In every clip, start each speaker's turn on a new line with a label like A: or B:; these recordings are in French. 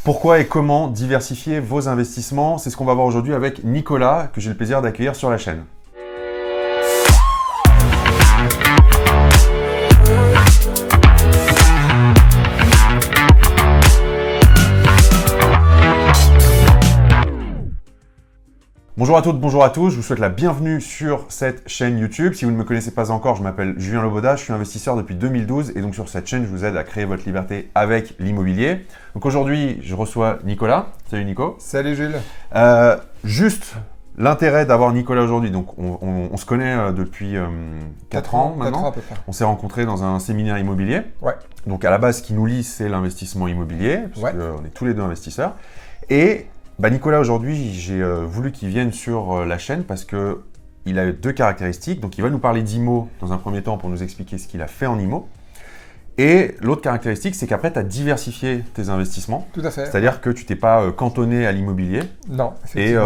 A: Pourquoi et comment diversifier vos investissements? C'est ce qu'on va voir aujourd'hui avec Nicolas, que j'ai le plaisir d'accueillir sur la chaîne. Bonjour à toutes, bonjour à tous, je vous souhaite la bienvenue sur cette chaîne YouTube. Si vous ne me connaissez pas encore, je m'appelle Julien Loboda, je suis investisseur depuis 2012 et donc sur cette chaîne, je vous aide à créer votre liberté avec l'immobilier. Donc aujourd'hui, je reçois Nicolas. Salut Nico.
B: Salut Jules.
A: Juste l'intérêt d'avoir Nicolas aujourd'hui, donc on se connaît depuis 4 ans maintenant.
B: 4 ans à peu près.
A: On s'est rencontrés dans un séminaire immobilier.
B: Ouais.
A: Donc à la base, ce qui nous lie, c'est l'investissement immobilier, parce qu'on est tous les deux investisseurs. Et Nicolas, aujourd'hui, j'ai voulu qu'il vienne sur la chaîne parce qu'il a deux caractéristiques. Donc, il va nous parler d'IMO dans un premier temps pour nous expliquer ce qu'il a fait en IMO. Et l'autre caractéristique, c'est qu'après, tu as diversifié tes investissements.
B: Tout à fait.
A: C'est-à-dire que tu t'es pas cantonné à l'immobilier.
B: Non,
A: et il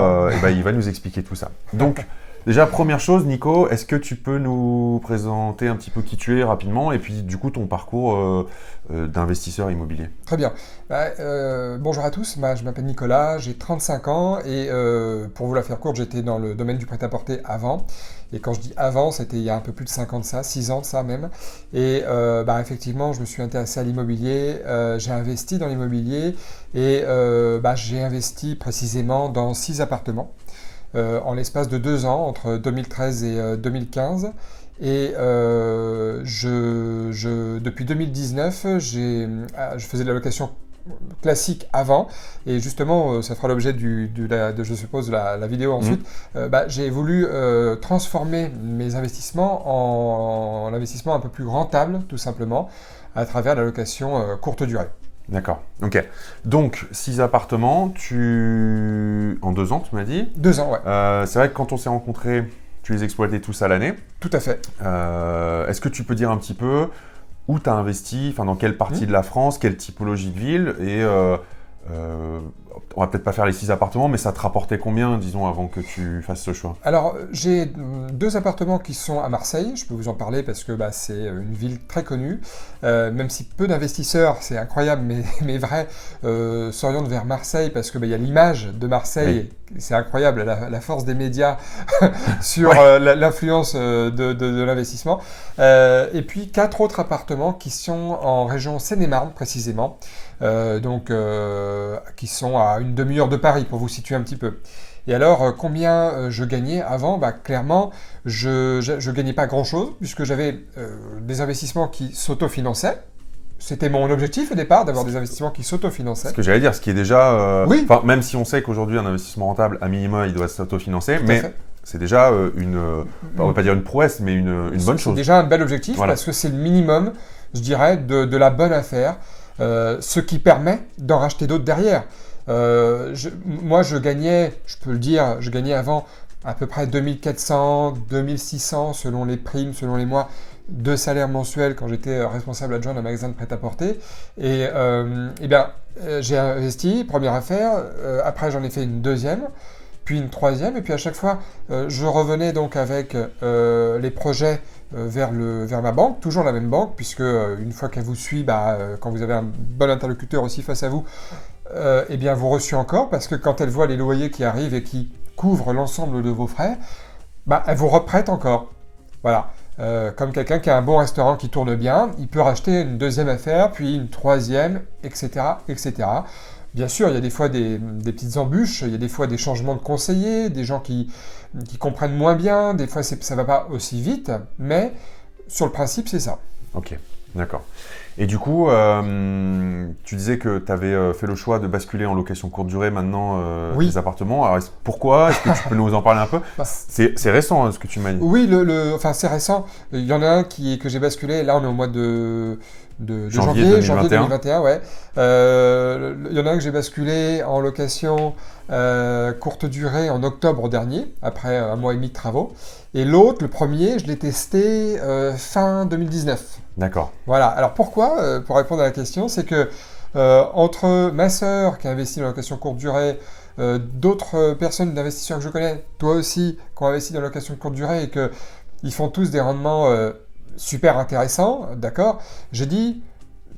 A: va nous expliquer tout ça. Donc, déjà, première chose, Nico, est-ce que tu peux nous présenter un petit peu qui tu es rapidement et puis du coup ton parcours d'investisseur immobilier?
B: Très bien. Bonjour à tous, je m'appelle Nicolas, j'ai 35 ans et pour vous la faire courte, j'étais dans le domaine du prêt-à-porter avant. Et quand je dis avant, c'était il y a un peu plus de 5 ans de ça, 6 ans de ça même. Et effectivement, je me suis intéressé à l'immobilier, j'ai investi dans l'immobilier et j'ai investi précisément dans 6 appartements. En l'espace de 2 ans, entre 2013 et 2015. Et depuis 2019, je faisais de la location classique avant, et justement, ça fera l'objet je suppose, la vidéo ensuite. J'ai voulu transformer mes investissements en investissement un peu plus rentable, tout simplement, à travers la location courte durée.
A: D'accord, ok. Donc, 6 appartements, en 2 ans, tu m'as dit?
B: 2 ans, ouais.
A: C'est vrai que quand on s'est rencontrés, tu les exploitais tous à l'année.
B: Tout à fait.
A: Est-ce que tu peux dire un petit peu où tu as investi, dans quelle partie de la France, quelle typologie de ville et on va peut-être pas faire les 6 appartements, mais ça te rapportait combien, disons, avant que tu fasses ce choix?
B: Alors, j'ai 2 appartements qui sont à Marseille, je peux vous en parler parce que c'est une ville très connue, même si peu d'investisseurs, c'est incroyable, mais vrai, s'orientent vers Marseille parce qu'il y a l'image de Marseille, oui. C'est incroyable, la force des médias sur l'influence de l'investissement. Et puis 4 autres appartements qui sont en région Seine-et-Marne, précisément, qui sont à une demi-heure de Paris, pour vous situer un petit peu. Et alors, combien je gagnais avant? Clairement, je gagnais pas grand-chose, puisque j'avais des investissements qui s'autofinançaient. C'était mon objectif au départ, d'avoir des investissements qui s'autofinançaient.
A: Ce que j'allais dire, ce qui est déjà...
B: oui.
A: Même si on sait qu'aujourd'hui, un investissement rentable, à minima, il doit s'autofinancer, mais c'est déjà on va pas dire une prouesse, mais une bonne chose. C'est
B: déjà un bel objectif, parce que c'est le minimum, je dirais, de la bonne affaire, ce qui permet d'en racheter d'autres derrière. Moi, je gagnais, je peux le dire, je gagnais avant à peu près 2400, 2600 selon les primes, selon les mois, de salaire mensuel quand j'étais responsable adjoint d'un magasin de prêt-à-porter. Et j'ai investi, première affaire, après j'en ai fait une deuxième, puis une troisième, et puis à chaque fois, je revenais donc avec les projets vers ma banque, toujours la même banque, puisque une fois qu'elle vous suit, quand vous avez un bon interlocuteur aussi face à vous, vous reçu encore, parce que quand elle voit les loyers qui arrivent et qui couvrent l'ensemble de vos frais, elle vous reprête encore. Voilà. Comme quelqu'un qui a un bon restaurant qui tourne bien, il peut racheter une deuxième affaire, puis une troisième, etc., etc. Bien sûr, il y a des fois des petites embûches, il y a des fois des changements de conseillers, des gens qui comprennent moins bien, des fois ça ne va pas aussi vite, mais sur le principe, c'est ça.
A: Ok, d'accord. Et du coup, tu disais que tu avais fait le choix de basculer en location courte durée maintenant tes appartements. Alors, pourquoi? Est-ce que tu peux nous en parler un peu? C'est récent ce que tu m'as dit.
B: Oui, c'est récent. Il y en a un que j'ai basculé, là on est au mois de janvier 2021, ouais. Il y en a un que j'ai basculé en location courte durée en octobre dernier, après un mois et demi de travaux. Et l'autre, le premier, je l'ai testé fin 2019.
A: D'accord.
B: Voilà. Alors pourquoi? Pour répondre à la question, c'est que entre ma sœur qui a investi dans la location courte durée, d'autres personnes d'investisseurs que je connais, toi aussi, qui ont investi dans la location courte durée et qu'ils font tous des rendements super intéressants, d'accord? J'ai dit,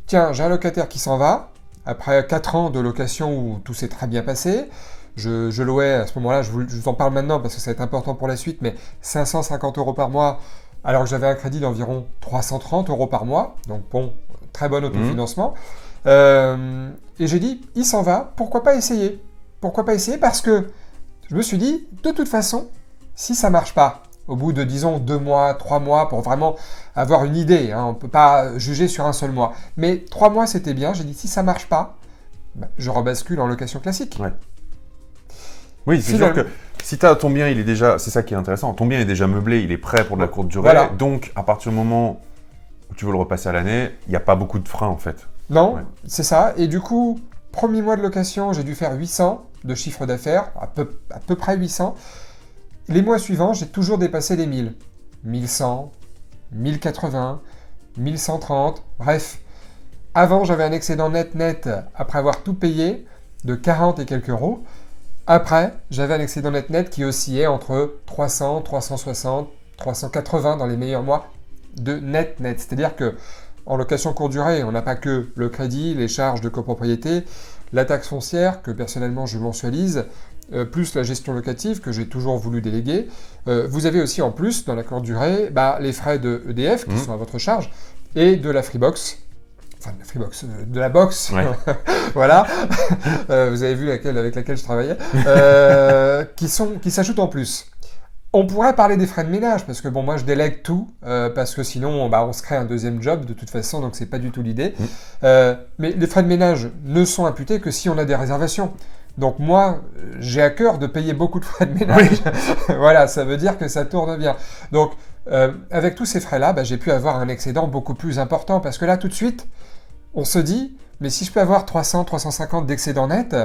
B: tiens, j'ai un locataire qui s'en va, après 4 ans de location où tout s'est très bien passé. Je louais à ce moment-là, je vous en parle maintenant parce que ça va être important pour la suite, mais 550 € par mois, alors que j'avais un crédit d'environ 330 € par mois. Donc bon, très bon autofinancement. Et j'ai dit, il s'en va, pourquoi pas essayer? Pourquoi pas essayer? Parce que je me suis dit, de toute façon, si ça marche pas, au bout de, disons, 2 mois, 3 mois, pour vraiment avoir une idée, hein, on ne peut pas juger sur un seul mois, mais 3 mois c'était bien, j'ai dit, si ça marche pas, je rebascule en location classique.
A: Ouais. Oui, c'est sûr que si ton bien, il est déjà, c'est ça qui est intéressant, ton bien est déjà meublé, il est prêt pour de la courte durée,
B: voilà.
A: Donc à partir du moment où tu veux le repasser à l'année, il n'y a pas beaucoup de freins en fait.
B: Non, c'est ça, et du coup, premier mois de location, j'ai dû faire 800 de chiffre d'affaires, à peu près 800. Les mois suivants, j'ai toujours dépassé les 1000. 1100, 1080, 1130, bref. Avant, j'avais un excédent net, après avoir tout payé, de 40 et quelques euros. Après, j'avais un excédent net qui oscillait entre 300, 360, 380 dans les meilleurs mois de net. C'est-à-dire que en location courte durée, on n'a pas que le crédit, les charges de copropriété, la taxe foncière que personnellement je mensualise, plus la gestion locative que j'ai toujours voulu déléguer. Vous avez aussi en plus, dans la courte durée, les frais de EDF qui sont à votre charge et de la Freebox. Enfin, de la Freebox, de la box,
A: ouais.
B: Voilà, vous avez vu avec laquelle je travaillais, qui s'ajoutent en plus. On pourrait parler des frais de ménage, parce que bon, moi je délègue tout, parce que sinon on se crée un deuxième job de toute façon, donc c'est pas du tout l'idée. Mais les frais de ménage ne sont imputés que si on a des réservations. Donc moi, j'ai à cœur de payer beaucoup de frais de ménage. Oui. Voilà, ça veut dire que ça tourne bien. Donc, avec tous ces frais-là, j'ai pu avoir un excédent beaucoup plus important, parce que là, tout de suite, on se dit, mais si je peux avoir 300, 350 d'excédent net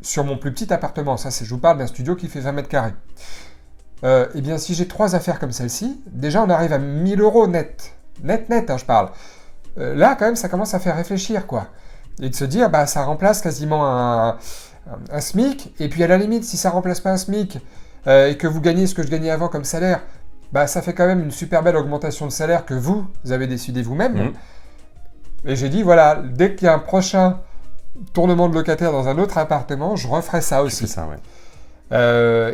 B: sur mon plus petit appartement, ça, je vous parle d'un studio qui fait 20 mètres carrés. Eh bien, si j'ai 3 affaires comme celle-ci, déjà, on arrive à 1000 € net. Net, hein, je parle. Là, quand même, ça commence à faire réfléchir, quoi. Et de se dire, ça remplace quasiment un SMIC. Et puis, à la limite, si ça remplace pas un SMIC et que vous gagnez ce que je gagnais avant comme salaire, ça fait quand même une super belle augmentation de salaire que vous avez décidé vous-même. Et j'ai dit, voilà, dès qu'il y a un prochain tournement de locataire dans un autre appartement, je referai ça aussi.
A: C'est ça, ouais.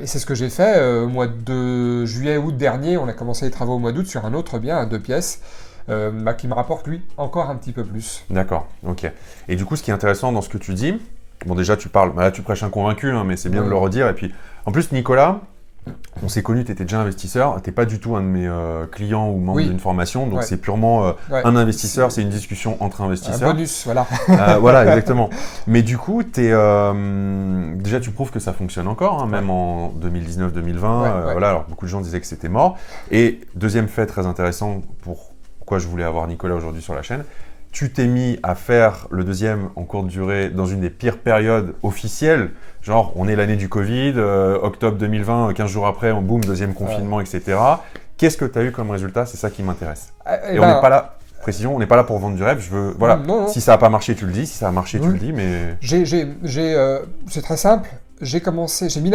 B: Et c'est ce que j'ai fait au mois de juillet-août dernier. On a commencé les travaux au mois d'août sur un autre bien à 2 pièces qui me rapporte, lui, encore un petit peu plus.
A: D'accord, ok. Et du coup, ce qui est intéressant dans ce que tu dis, bon déjà tu parles, là tu prêches un convaincu, hein, mais c'est bien de le redire. Et puis, en plus, Nicolas, on s'est connus, tu étais déjà investisseur, tu n'es pas du tout un de mes clients ou membres d'une formation, donc c'est purement un investisseur, c'est une discussion entre investisseurs.
B: Un bonus, voilà.
A: Voilà, exactement. Mais du coup, déjà tu prouves que ça fonctionne encore, hein, même en 2019-2020. Voilà, alors beaucoup de gens disaient que c'était mort. Et deuxième fait très intéressant, pourquoi je voulais avoir Nicolas aujourd'hui sur la chaîne, tu t'es mis à faire le deuxième en courte durée dans une des pires périodes officielles, genre on est l'année du Covid, octobre 2020, 15 jours après, boum, deuxième confinement, etc. Qu'est-ce que tu as eu comme résultat? C'est ça qui m'intéresse. Et on n'est pas là, précision, on n'est pas là pour vendre du rêve, je veux, voilà, non. Si ça n'a pas marché, tu le dis, si ça a marché, tu le dis, mais...
B: c'est très simple, j'ai mis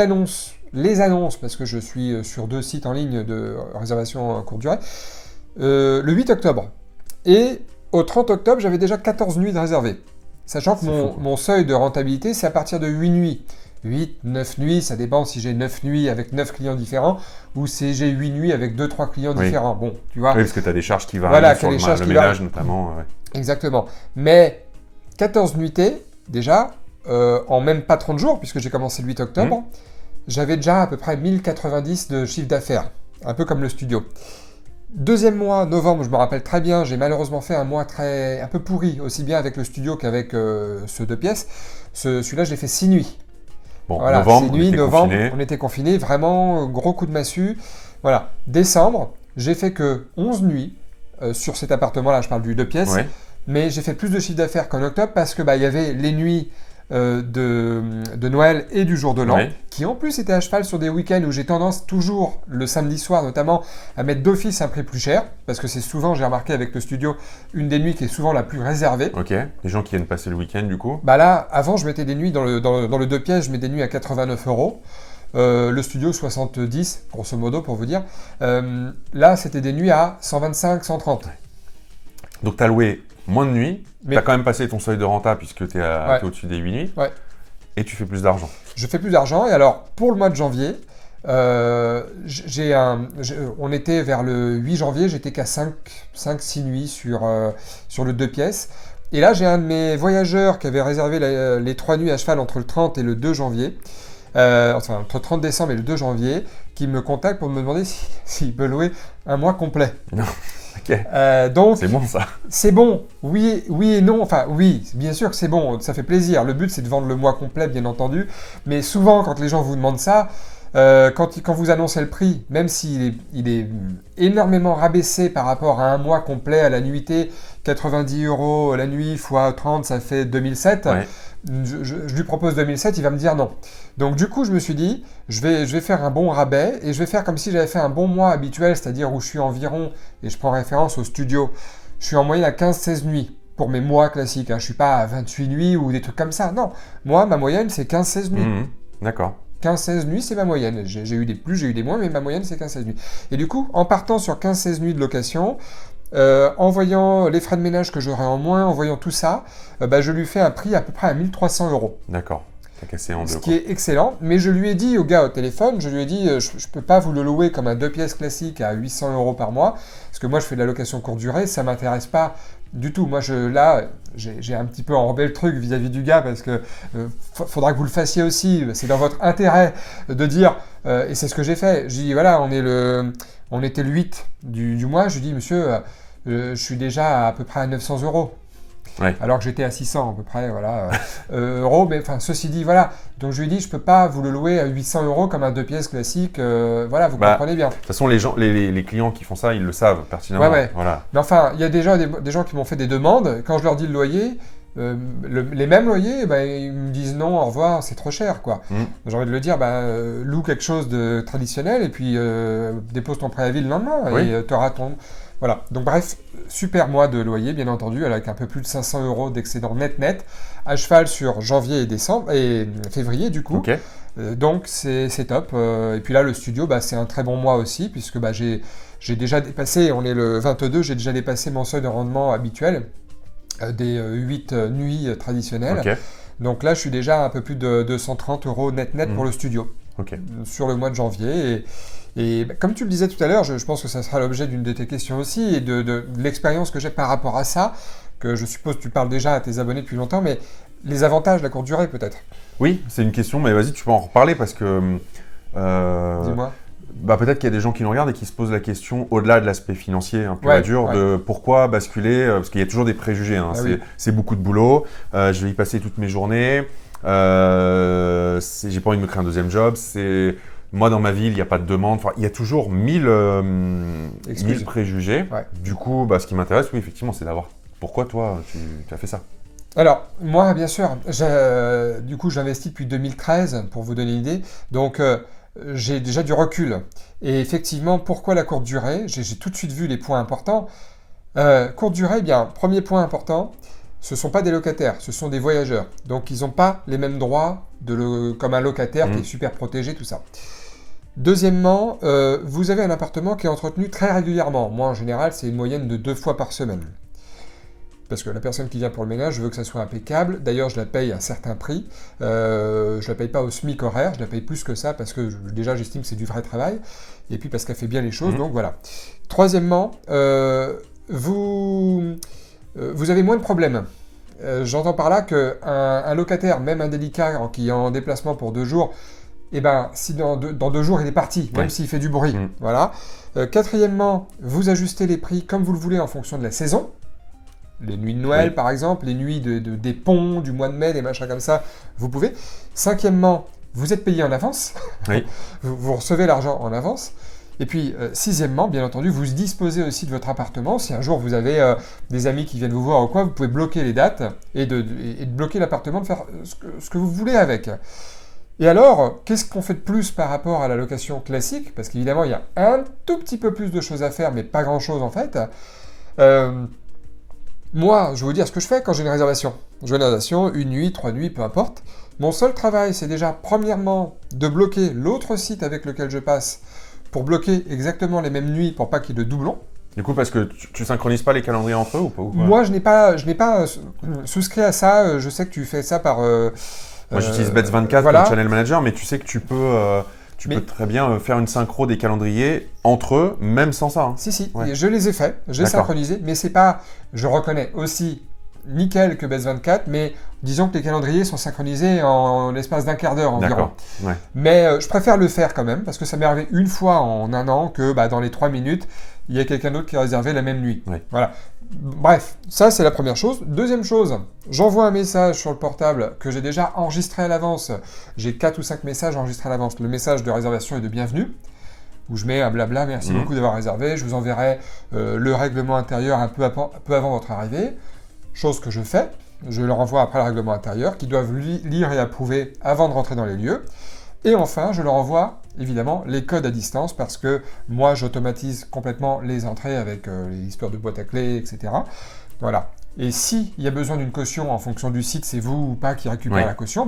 B: les annonces, parce que je suis sur 2 sites en ligne de réservation courte durée, le 8 octobre. Et au 30 octobre, j'avais déjà 14 nuits de réservées. Sachant que mon seuil de rentabilité, c'est à partir de 8 nuits. 8, 9 nuits, ça dépend si j'ai 9 nuits avec 9 clients différents ou si j'ai 8 nuits avec 2-3 clients différents. Bon, tu vois.
A: Oui, parce que tu as des charges qui varient sur le ménage notamment.
B: Exactement. Mais 14 nuitées, déjà, en même pas 30 jours, puisque j'ai commencé le 8 octobre, j'avais déjà à peu près 1090 de chiffre d'affaires. Un peu comme le studio. Deuxième mois, novembre, je me rappelle très bien, j'ai malheureusement fait un mois un peu pourri, aussi bien avec le studio qu'avec ce 2 pièces. Celui-là, je l'ai fait 6 nuits.
A: Bon, voilà, novembre,
B: on était confinés, vraiment gros coup de massue. Voilà, décembre, j'ai fait que 11 nuits sur cet appartement-là, je parle du 2 pièces, mais j'ai fait plus de chiffre d'affaires qu'en octobre parce que y avait les nuits de Noël et du jour de l'an, qui en plus étaient à cheval sur des week-ends où j'ai tendance toujours, le samedi soir notamment, à mettre d'office un prix plus cher, parce que c'est souvent, j'ai remarqué avec le studio, une des nuits qui est souvent la plus réservée.
A: Ok, les gens qui viennent passer le week-end du coup.
B: Là, avant je mettais des nuits dans le 2 pièces, je mettais des nuits à 89 €. Le studio 70, grosso modo pour vous dire. Là, c'était des nuits à 125, 130.
A: Donc tu as loué moins de nuits,
B: Mais-
A: tu as quand même passé ton seuil de renta puisque tu es,
B: Ouais.
A: au-dessus des 8 nuits,
B: Ouais.
A: et tu fais plus d'argent.
B: Je fais plus d'argent. Et alors, pour le mois de janvier, on était vers le 8 janvier, j'étais qu'à 5-6 nuits sur le 2 pièces. Et là, j'ai un de mes voyageurs qui avait réservé les 3 nuits à cheval entre le 30 et le 2 janvier, enfin entre le 30 décembre et le 2 janvier, qui me contacte pour me demander s'il peut louer un mois complet.
A: Ok.
B: Donc,
A: C'est bon ça.
B: c'est bon, oui et non. Enfin, oui, bien sûr que c'est bon, ça fait plaisir. Le but, c'est de vendre le mois complet, bien entendu. Mais souvent, quand les gens vous demandent ça, quand vous annoncez le prix, même il est énormément rabaissé par rapport à un mois complet à la nuitée, 90 € la nuit x 30, ça fait 2007.
A: Ouais.
B: Je lui propose 2007, il va me dire non. Donc du coup, je me suis dit, je vais faire un bon rabais et je vais faire comme si j'avais fait un bon mois habituel, c'est-à-dire où je suis environ, et je prends référence au studio, je suis en moyenne à 15-16 nuits pour mes mois classiques. Hein. Je ne suis pas à 28 nuits ou des trucs comme ça. Non, moi, ma moyenne, c'est 15-16 nuits.
A: Mhm. D'accord.
B: 15-16 nuits, c'est ma moyenne. J'ai eu des plus, j'ai eu des moins, mais ma moyenne, c'est 15-16 nuits. Et du coup, en partant sur 15-16 nuits de location, en voyant les frais de ménage que j'aurai en moins, en voyant tout ça, je lui fais un prix à peu près à 1 300 €.
A: D'accord. T'as cassé en deux.
B: Ce qui est excellent. Mais je lui ai dit au gars au téléphone, je lui ai dit, je ne peux pas vous le louer comme un 2 pièces classique à 800 € par mois, parce que moi, je fais de la location courte durée, ça ne m'intéresse pas du tout. Moi, j'ai un petit peu enrobé le truc vis-à-vis du gars, parce que faudra que vous le fassiez aussi. C'est dans votre intérêt de dire, et c'est ce que j'ai fait. J'ai dit, voilà, on était le 8 du mois. Je lui ai dit, monsieur, je suis déjà à peu près à 900 €.
A: Ouais.
B: Alors que j'étais à 600 à peu près, voilà, euros. Mais enfin, ceci dit, voilà. Donc je lui ai dit, je peux pas vous le louer à 800 € comme un 2 pièces classique. Voilà, vous comprenez bien.
A: De toute façon, les clients qui font ça, ils le savent pertinemment.
B: Ouais.
A: Voilà.
B: Mais enfin, il y a déjà des gens qui m'ont fait des demandes. Quand je leur dis le loyer, les mêmes loyers, ils me disent non, au revoir, c'est trop cher, quoi. J'ai envie de le dire, loue quelque chose de traditionnel et puis dépose ton préavis le lendemain et t'auras ton... Voilà, donc bref, super mois de loyer, bien entendu, avec un peu plus de 500 € d'excédent net, à cheval sur janvier et février, du coup.
A: Ok.
B: Donc c'est top. Et puis là, le studio, c'est un très bon mois aussi, puisque j'ai déjà dépassé, on est le 22, j'ai déjà dépassé mon seuil de rendement habituel des 8 nuits traditionnelles.
A: Ok.
B: Donc là, je suis déjà à un peu plus de 230 € net pour le studio.
A: Ok.
B: Sur le mois de janvier. Et comme tu le disais tout à l'heure, je pense que ça sera l'objet d'une de tes questions aussi, et de l'expérience que j'ai par rapport à ça, que je suppose que tu parles déjà à tes abonnés depuis longtemps, mais les avantages de la courte durée peut-être.
A: Oui, c'est une question, mais vas-y, tu peux en reparler parce que...
B: Dis-moi.
A: Peut-être qu'il y a des gens qui nous regardent et qui se posent la question, au-delà de l'aspect financier un peu dur, de pourquoi basculer, parce qu'il y a toujours des préjugés. Hein, c'est beaucoup de boulot, je vais y passer toutes mes journées, j'ai pas envie de me créer un deuxième job, moi dans ma ville, il n'y a pas de demande, il y a toujours 1000 préjugés.
B: Ouais.
A: Du coup, ce qui m'intéresse, oui, effectivement, c'est d'avoir pourquoi toi, tu as fait ça.
B: Alors, moi, bien sûr, du coup, j'investis depuis 2013, pour vous donner une idée. Donc, j'ai déjà du recul. Et effectivement, pourquoi la courte durée? J'ai tout de suite vu les points importants. Courte durée, premier point important, ce ne sont pas des locataires, ce sont des voyageurs. Donc, ils n'ont pas les mêmes droits comme un locataire qui est super protégé, tout ça. Deuxièmement, vous avez un appartement qui est entretenu très régulièrement. Moi, en général, c'est une moyenne de 2 fois par semaine. Parce que la personne qui vient pour le ménage, je veux que ça soit impeccable. D'ailleurs, je la paye à un certain prix. Je ne la paye pas au SMIC horaire, je la paye plus que ça parce que déjà, j'estime que c'est du vrai travail. Et puis parce qu'elle fait bien les choses, donc voilà. Troisièmement, vous avez moins de problèmes. J'entends par là qu'un locataire, même indélicat, qui est en déplacement pour 2 jours, si dans 2 jours il est parti, même s'il fait du bruit. Voilà. Quatrièmement, vous ajustez les prix comme vous le voulez en fonction de la saison. Les nuits de Noël, par exemple, les nuits des ponts, du mois de mai, des machins comme ça, vous pouvez. Cinquièmement, vous êtes payé en avance.
A: Oui.
B: vous recevez l'argent en avance. Et puis, sixièmement, bien entendu, vous disposez aussi de votre appartement. Si un jour vous avez des amis qui viennent vous voir ou quoi, vous pouvez bloquer les dates et de bloquer l'appartement, de faire ce que vous voulez avec. Et alors, qu'est-ce qu'on fait de plus par rapport à la location classique? Parce qu'évidemment, il y a un tout petit peu plus de choses à faire, mais pas grand-chose en fait. Moi, je vais vous dire ce que je fais quand j'ai une réservation. J'ai une réservation, 1 nuit, 3 nuits, peu importe. Mon seul travail, c'est déjà, premièrement, de bloquer l'autre site avec lequel je passe pour bloquer exactement les mêmes nuits pour pas qu'il y ait de doublons.
A: Du coup, parce que tu synchronises pas les calendriers entre eux ou pas
B: Moi, je n'ai pas souscrit à ça. Je sais que tu fais ça par...
A: Moi, j'utilise Bets24
B: voilà.
A: comme channel manager, mais tu sais que tu peux très bien faire une synchro des calendriers entre eux, même sans ça. Hein.
B: Si,
A: Ouais.
B: je les ai faits, j'ai synchronisé, mais c'est pas... Je reconnais aussi nickel que Bets24, mais disons que les calendriers sont synchronisés en l'espace d'un quart d'heure environ.
A: Ouais.
B: Mais je préfère le faire quand même, parce que ça m'est arrivé une fois en un an que dans les 3 minutes, il y a quelqu'un d'autre qui a réservé la même nuit.
A: Ouais.
B: Voilà. Bref, ça c'est la première chose. Deuxième chose, j'envoie un message sur le portable que j'ai déjà enregistré à l'avance. J'ai 4 ou 5 messages enregistrés à l'avance. Le message de réservation et de bienvenue, où je mets un blabla, merci beaucoup d'avoir réservé, je vous enverrai le règlement intérieur un peu avant votre arrivée. Chose que je fais, je leur envoie après le règlement intérieur, qu'ils doivent lire et approuver avant de rentrer dans les lieux. Et enfin, je leur envoie évidemment les codes à distance, parce que moi j'automatise complètement les entrées avec les histoires de boîte à clés, etc. Voilà. Et s'il y a besoin d'une caution en fonction du site, c'est vous ou pas qui récupère la caution,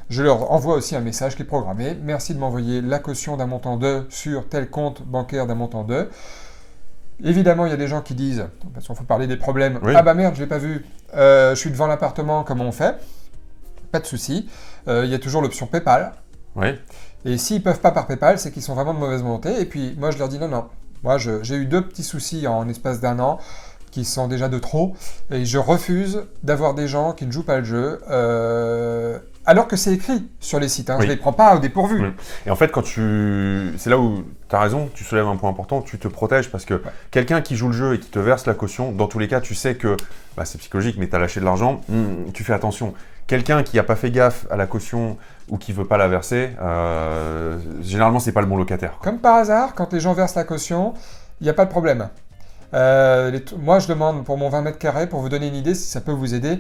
B: je leur envoie aussi un message qui est programmé. Merci de m'envoyer la caution d'un montant de sur tel compte bancaire d'un montant de. Évidemment, il y a des gens qui disent, parce qu'il faut parler des problèmes, ah bah merde, je l'ai pas vu, je suis devant l'appartement, comment on fait? Pas de souci, il y a toujours l'option PayPal.
A: Oui.
B: Et s'ils peuvent pas par PayPal, c'est qu'ils sont vraiment de mauvaise volonté. Et puis moi, je leur dis non. Moi, j'ai eu 2 petits soucis en espace d'un an, qui sont déjà de trop, et je refuse d'avoir des gens qui ne jouent pas le jeu, alors que c'est écrit sur les sites, hein. Je les prends pas au dépourvu.
A: Et en fait, c'est là où tu as raison, tu soulèves un point important, tu te protèges, parce que quelqu'un qui joue le jeu et qui te verse la caution, dans tous les cas, tu sais que c'est psychologique, mais tu as lâché de l'argent, tu fais attention. Quelqu'un qui n'a pas fait gaffe à la caution ou qui ne veut pas la verser, généralement, c'est pas le bon locataire.
B: Comme par hasard, quand les gens versent la caution, il n'y a pas de problème. Moi, je demande pour mon 20 mètres carrés, pour vous donner une idée, si ça peut vous aider,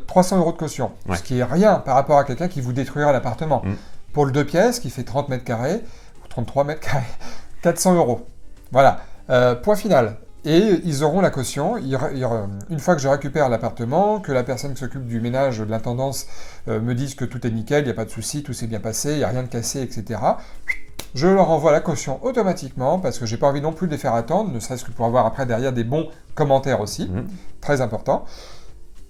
B: 300 € de caution. Ce qui est rien par rapport à quelqu'un qui vous détruira l'appartement. Pour le 2 pièces, qui fait 30 mètres carrés, ou 33 mètres carrés, 400 €. Voilà. Point final. Et ils auront la caution. Une fois que je récupère l'appartement, que la personne qui s'occupe du ménage, de l'intendance, me dise que tout est nickel, il n'y a pas de souci, tout s'est bien passé, il n'y a rien de cassé, etc. Je leur envoie la caution automatiquement, parce que j'ai pas envie non plus de les faire attendre, ne serait-ce que pour avoir après derrière des bons commentaires aussi, très important.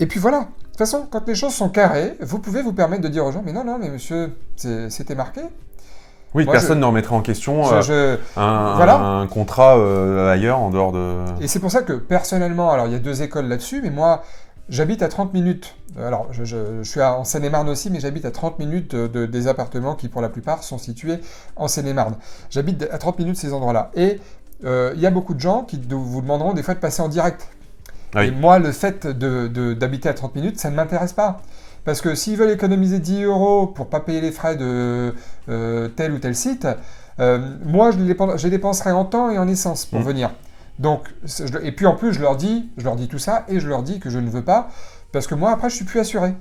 B: Et puis voilà, de toute façon, quand les choses sont carrées, vous pouvez vous permettre de dire aux gens, mais non, mais monsieur, c'était marqué.
A: Oui, moi, personne ne remettrait en question un contrat ailleurs, en dehors de...
B: Et c'est pour ça que, personnellement, alors il y a 2 écoles là-dessus, mais moi, j'habite à 30 minutes, alors je suis en Seine-et-Marne aussi, mais j'habite à 30 minutes des appartements qui, pour la plupart, sont situés en Seine-et-Marne. J'habite à 30 minutes de ces endroits-là. Et il y a beaucoup de gens qui vous demanderont des fois de passer en direct. Et moi, le fait d'habiter à 30 minutes, ça ne m'intéresse pas. Parce que s'ils veulent économiser 10 € pour ne pas payer les frais de tel ou tel site, moi, je les dépenserai en temps et en essence pour venir. Donc, et puis en plus, je leur dis tout ça, et je leur dis que je ne veux pas, parce que moi, après, je suis plus assuré.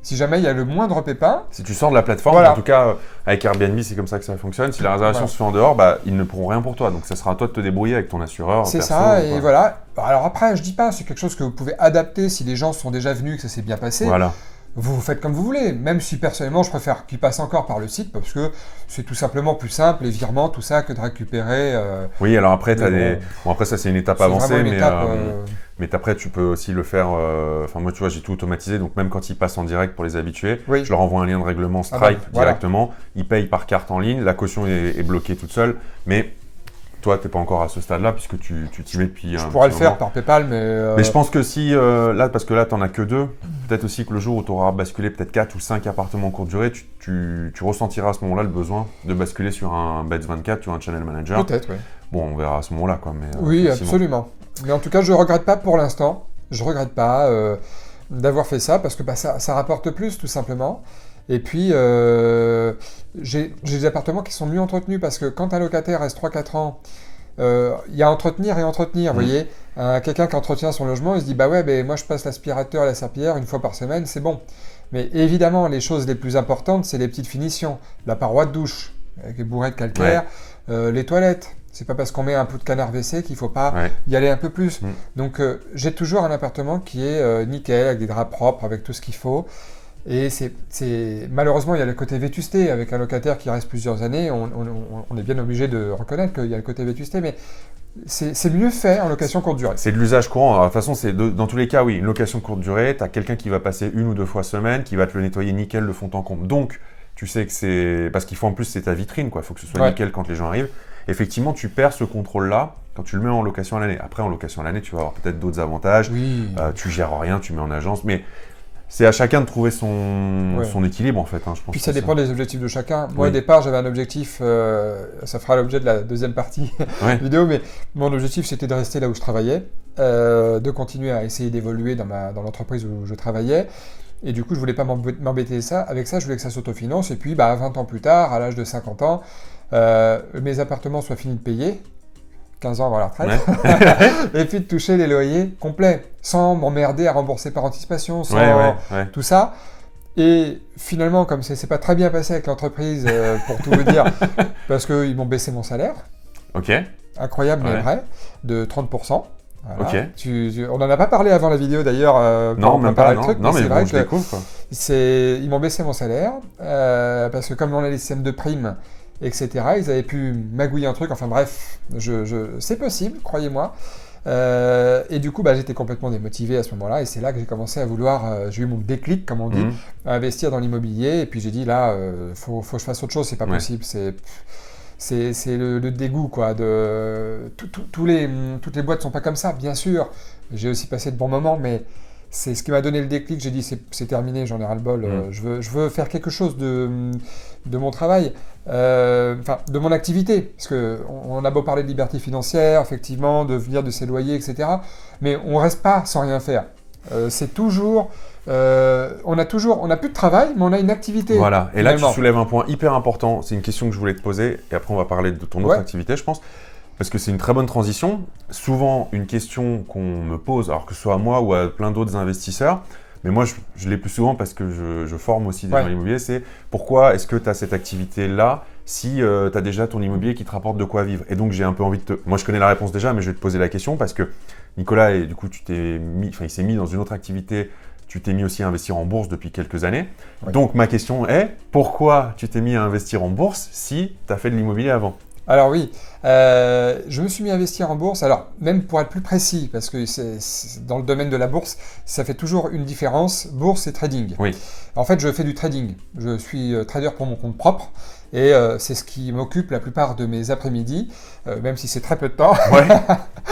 B: Si jamais il y a le moindre pépin...
A: Si tu sors de la plateforme, en tout cas, avec Airbnb, c'est comme ça que ça fonctionne. Si la réservation se fait en dehors, ils ne pourront rien pour toi. Donc, ça sera à toi de te débrouiller avec ton assureur.
B: C'est ça, et voilà. Alors après, je dis pas, c'est quelque chose que vous pouvez adapter si les gens sont déjà venus, que ça s'est bien passé.
A: Voilà.
B: Vous faites comme vous voulez, même si personnellement je préfère qu'ils passent encore par le site, parce que c'est tout simplement plus simple, les virements, tout ça, que de récupérer...
A: Oui, alors après, après ça c'est une étape avancée, mais après tu peux aussi le faire... moi tu vois, j'ai tout automatisé, donc même quand ils passent en direct pour les habitués, je leur envoie un lien de règlement Stripe directement, ils payent par carte en ligne, la caution est bloquée toute seule, mais... Toi, tu n'es pas encore à ce stade-là, puisque tu t'y mets depuis
B: Je pourrais le faire par PayPal, mais...
A: Mais je pense que si, parce que là, tu n'en as que 2, peut-être aussi que le jour où tu auras basculé peut-être 4 ou 5 appartements courte durée, tu ressentiras à ce moment-là le besoin de basculer sur un Bets24, sur un channel manager.
B: Peut-être, oui.
A: Bon, on verra à ce moment-là, quoi. Mais,
B: oui, absolument. Mais en tout cas, je ne regrette pas pour l'instant. Je ne regrette pas d'avoir fait ça, parce que ça rapporte plus, tout simplement. Et puis, j'ai des appartements qui sont mieux entretenus, parce que quand un locataire reste 3-4 ans, il y a entretenir et entretenir, vous voyez. Quelqu'un qui entretient son logement, il se dit, moi je passe l'aspirateur et la serpillière une fois par semaine, c'est bon. Mais évidemment, les choses les plus importantes, c'est les petites finitions. La paroi de douche, avec les bourrées de calcaire, les toilettes. C'est pas parce qu'on met un pot de canard WC qu'il faut pas y aller un peu plus. Donc, j'ai toujours un appartement qui est nickel, avec des draps propres, avec tout ce qu'il faut. Et malheureusement, il y a le côté vétusté. Avec un locataire qui reste plusieurs années, on est bien obligé de reconnaître qu'il y a le côté vétusté, mais c'est mieux fait en location courte durée.
A: C'est de l'usage courant. Alors, de toute façon, dans tous les cas, oui, une location courte durée, tu as quelqu'un qui va passer 1 ou 2 fois semaine, qui va te le nettoyer nickel de fond en comble. Donc, tu sais que c'est... Parce qu'il faut en plus, c'est ta vitrine, quoi. Il faut que ce soit nickel quand les gens arrivent. Effectivement, tu perds ce contrôle-là quand tu le mets en location à l'année. Après, en location à l'année, tu vas avoir peut-être d'autres avantages.
B: Oui.
A: Tu gères rien, tu mets en agence. Mais c'est à chacun de trouver son équilibre, en fait. Hein, je pense.
B: Puis ça dépend des objectifs de chacun. Moi, au départ, j'avais un objectif, ça fera l'objet de la deuxième partie vidéo, mais mon objectif, c'était de rester là où je travaillais, de continuer à essayer d'évoluer dans l'entreprise où je travaillais. Et du coup, je voulais pas m'embêter avec ça, je voulais que ça s'autofinance. Et puis, 20 ans plus tard, à l'âge de 50 ans, mes appartements soient finis de payer, 15 ans avant la retraite, et puis de toucher les loyers complets, sans m'emmerder à rembourser par anticipation, sans tout ça. Et finalement, comme c'est pas très bien passé avec l'entreprise, pour tout vous dire, parce qu'ils m'ont baissé mon salaire, incroyable mais vrai, de 30%. Voilà. On n'en a pas parlé avant la vidéo d'ailleurs.
A: Non, même pas.
B: Truc,
A: non, mais
B: vrai
A: bon, je découvre.
B: Ils m'ont baissé mon salaire parce que comme on a les systèmes de primes, etc., ils avaient pu magouiller un truc. Enfin bref, c'est possible, croyez-moi. Et du coup, j'étais complètement démotivé à ce moment-là. Et c'est là que j'ai commencé à vouloir, j'ai eu mon déclic, comme on dit, à investir dans l'immobilier. Et puis j'ai dit là, faut que je fasse autre chose. C'est pas possible. C'est le dégoût, quoi. Toutes les boîtes sont pas comme ça, bien sûr. J'ai aussi passé de bons moments, mais c'est ce qui m'a donné le déclic. J'ai dit, c'est terminé, j'en ai ras-le-bol. Je veux faire quelque chose de mon travail, de mon activité. Parce qu'on a beau parler de liberté financière, effectivement, de venir de ses loyers, etc. Mais on reste pas sans rien faire. C'est toujours... on a plus de travail, mais on a une activité.
A: Voilà, et là tu soulèves un point hyper important, c'est une question que je voulais te poser, et après on va parler de ton autre activité, je pense, parce que c'est une très bonne transition. Souvent, une question qu'on me pose, alors que ce soit à moi ou à plein d'autres investisseurs, mais moi je l'ai plus souvent parce que je forme aussi des gens immobiliers, c'est pourquoi est-ce que tu as cette activité-là si tu as déjà ton immobilier qui te rapporte de quoi vivre. Et donc j'ai un peu envie de te... Moi je connais la réponse déjà, mais je vais te poser la question parce que Nicolas, du coup, il s'est mis dans une autre activité. Tu t'es mis aussi à investir en bourse depuis quelques années. Donc, ma question est, pourquoi tu t'es mis à investir en bourse si tu as fait de l'immobilier avant ?
B: Alors oui, je me suis mis à investir en bourse. Alors, même pour être plus précis, parce que dans le domaine de la bourse, ça fait toujours une différence, bourse et trading.
A: Oui.
B: En fait, je fais du trading. Je suis trader pour mon compte propre. Et c'est ce qui m'occupe la plupart de mes après-midi, même si c'est très peu de temps.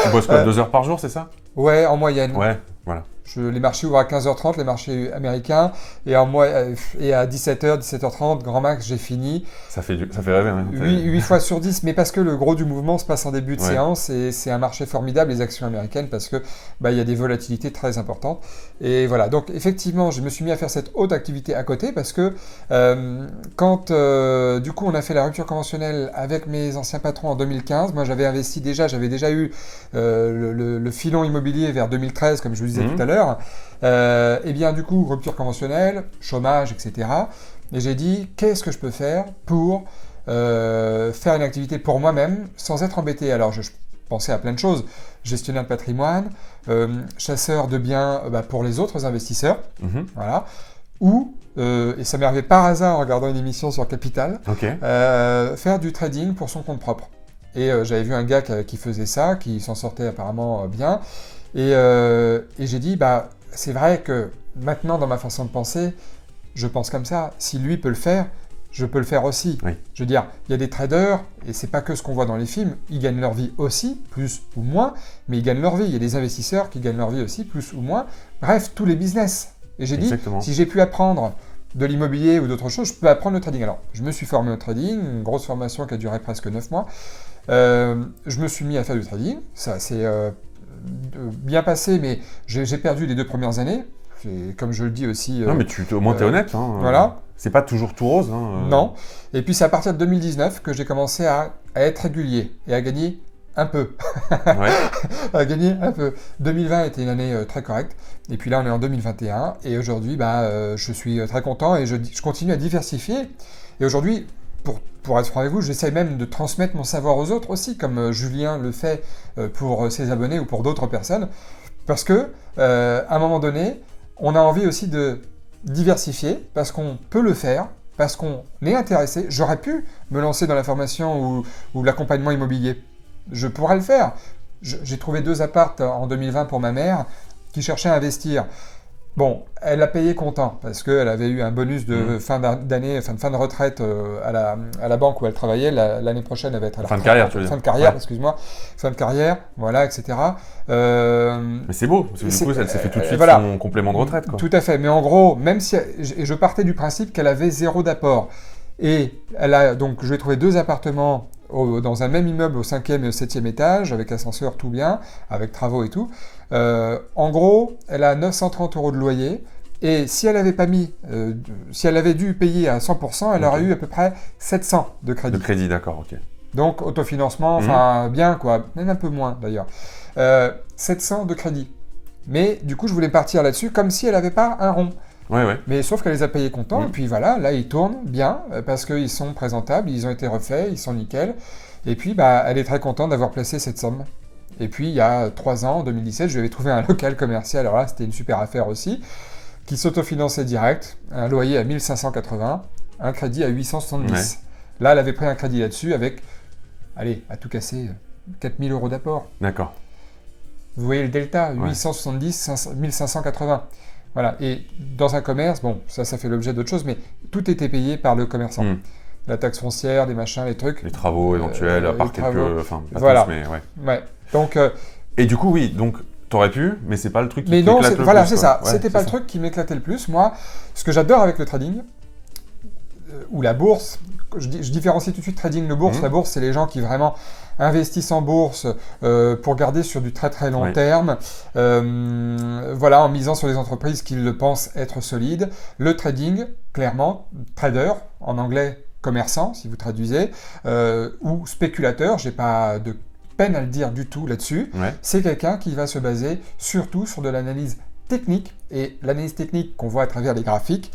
A: Tu bosses quoi, 2 heures par jour, c'est ça ?
B: Ouais, en moyenne.
A: Ouais, voilà.
B: Les marchés ouvrent à 15h30, les marchés américains, et à 17h, 17h30, grand max, j'ai fini.
A: Ça fait rêver. Hein.
B: 8 fois sur 10, mais parce que le gros du mouvement se passe en début de séance, et c'est un marché formidable, les actions américaines, parce que il y a des volatilités très importantes. Et voilà, donc effectivement, je me suis mis à faire cette haute activité à côté, parce que quand du coup on a fait la rupture conventionnelle avec mes anciens patrons en 2015, moi j'avais déjà eu le filon immobilier vers 2013, comme je vous disais tout à l'heure. Et bien du coup, rupture conventionnelle, chômage, etc. Et j'ai dit, qu'est-ce que je peux faire pour faire une activité pour moi-même sans être embêté. Alors je pensais à plein de choses, gestionnaire de patrimoine, chasseur de biens pour les autres investisseurs, voilà, ou, et ça m'est arrivé par hasard en regardant une émission sur Capital, faire du trading pour son compte propre. Et j'avais vu un gars qui faisait ça, qui s'en sortait apparemment bien. Et j'ai dit, c'est vrai que maintenant, dans ma façon de penser, je pense comme ça. Si lui peut le faire, je peux le faire aussi.
A: Oui.
B: Je veux dire, il y a des traders, et c'est pas que ce qu'on voit dans les films, ils gagnent leur vie aussi, plus ou moins, mais ils gagnent leur vie. Il y a des investisseurs qui gagnent leur vie aussi, plus ou moins. Bref, tous les business. Et j'ai dit, si j'ai pu apprendre de l'immobilier ou d'autres choses, je peux apprendre le trading. Alors, je me suis formé au trading, une grosse formation qui a duré presque 9 mois. Je me suis mis à faire du trading. Ça, c'est... bien passé, mais j'ai perdu les 2 premières années. Comme je le dis aussi...
A: non, mais au moins, tu es honnête. Hein,
B: voilà.
A: C'est pas toujours tout rose. Hein,
B: Non. Et puis, c'est à partir de 2019 que j'ai commencé à être régulier et à gagner un peu. À gagner un peu. 2020 était une année très correcte. Et puis là, on est en 2021. Et aujourd'hui, je suis très content et je continue à diversifier. Et aujourd'hui... Pour être franc avec vous, j'essaie même de transmettre mon savoir aux autres aussi, comme Julien le fait pour ses abonnés ou pour d'autres personnes, parce que à un moment donné, on a envie aussi de diversifier, parce qu'on peut le faire, parce qu'on est intéressé. J'aurais pu me lancer dans la formation ou l'accompagnement immobilier. je pourrais le faire. J'ai trouvé 2 appartes en 2020 pour ma mère qui cherchait à investir. Bon, elle a payé comptant parce qu'elle avait eu un bonus de fin d'année, enfin de fin de retraite à la banque où elle travaillait. L'année prochaine, elle va être à la
A: fin de carrière, tu veux dire.
B: Fin de carrière, excuse-moi. Fin de carrière, voilà, etc.
A: Mais c'est beau, parce que du coup, elle s'est fait tout de suite son complément de retraite, quoi.
B: Tout à fait, mais en gros, même si je partais du principe qu'elle avait 0 d'apport. Et donc, je lui ai trouvé 2 appartements dans un même immeuble au 5e et au 7e étage, avec ascenseur, tout bien, avec travaux et tout. En gros, elle a 930 € de loyer. Et si elle avait pas mis, si elle avait dû payer à 100%, elle aurait eu à peu près 700 de crédit.
A: De crédit, d'accord, ok.
B: Donc, autofinancement, enfin, bien quoi, même un peu moins d'ailleurs. 700 de crédit. Mais du coup, je voulais partir là-dessus comme si elle n'avait pas un rond.
A: Ouais.
B: Mais sauf qu'elle les a payés comptant, et puis voilà, là ils tournent bien, parce qu'ils sont présentables, ils ont été refaits, ils sont nickel. Et puis elle est très contente d'avoir placé cette somme. Et puis il y a 3 ans, en 2017, je lui avais trouvé un local commercial, alors là c'était une super affaire aussi, qui s'autofinançait direct, un loyer à 1580, un crédit à 870. Ouais. Là elle avait pris un crédit là-dessus avec, allez, à tout casser, 4000 € d'apport.
A: D'accord.
B: Vous voyez le delta, 870, 1580. Voilà, et dans un commerce, bon, ça fait l'objet d'autre chose, mais tout était payé par le commerçant. La taxe foncière, des machins, les trucs.
A: Les travaux éventuels, à part quelques... Enfin, pas
B: voilà.
A: tous, mais ouais.
B: Ouais, donc...
A: Et du coup, oui, donc, t'aurais pu, mais c'est pas le truc qui
B: t'éclate
A: le plus.
B: Voilà, c'est ça.
A: Ouais,
B: c'était pas le truc qui m'éclatait le plus. Moi, ce que j'adore avec le trading, ou la bourse, je différencie tout de suite trading de bourse. La bourse, c'est les gens qui vraiment investissent en bourse pour garder sur du très très long terme, voilà, en misant sur les entreprises qu'ils le pensent être solides. Le trading, clairement, trader, en anglais commerçant, si vous traduisez, ou spéculateur, j'ai pas de peine à le dire du tout là-dessus, c'est quelqu'un qui va se baser surtout sur de l'analyse technique, et l'analyse technique qu'on voit à travers les graphiques,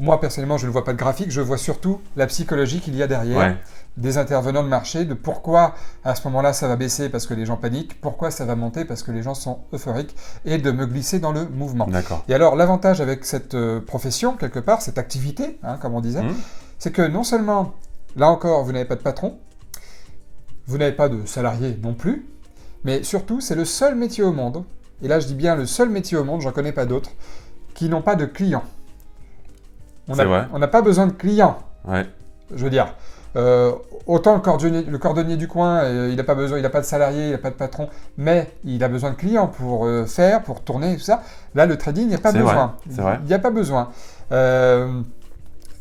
B: moi personnellement je ne vois pas de graphique, je vois surtout la psychologie qu'il y a derrière, des intervenants de marché, de pourquoi à ce moment-là ça va baisser parce que les gens paniquent, pourquoi ça va monter parce que les gens sont euphoriques, et de me glisser dans le mouvement. Et alors l'avantage avec cette profession, quelque part, cette activité, comme on disait, c'est que non seulement, là encore, vous n'avez pas de patron, vous n'avez pas de salarié non plus, mais surtout c'est le seul métier au monde, et là je dis bien le seul métier au monde, j'en connais pas d'autres, qui n'ont pas de clients. On n'a pas besoin de clients. Je veux dire, autant le cordonnier du coin, il n'a pas besoin, il n'a pas de salarié, il n'a pas de patron, mais il a besoin de clients pour faire, pour tourner, tout ça. Là, le trading, il n'y a pas besoin. Il n'y a pas besoin.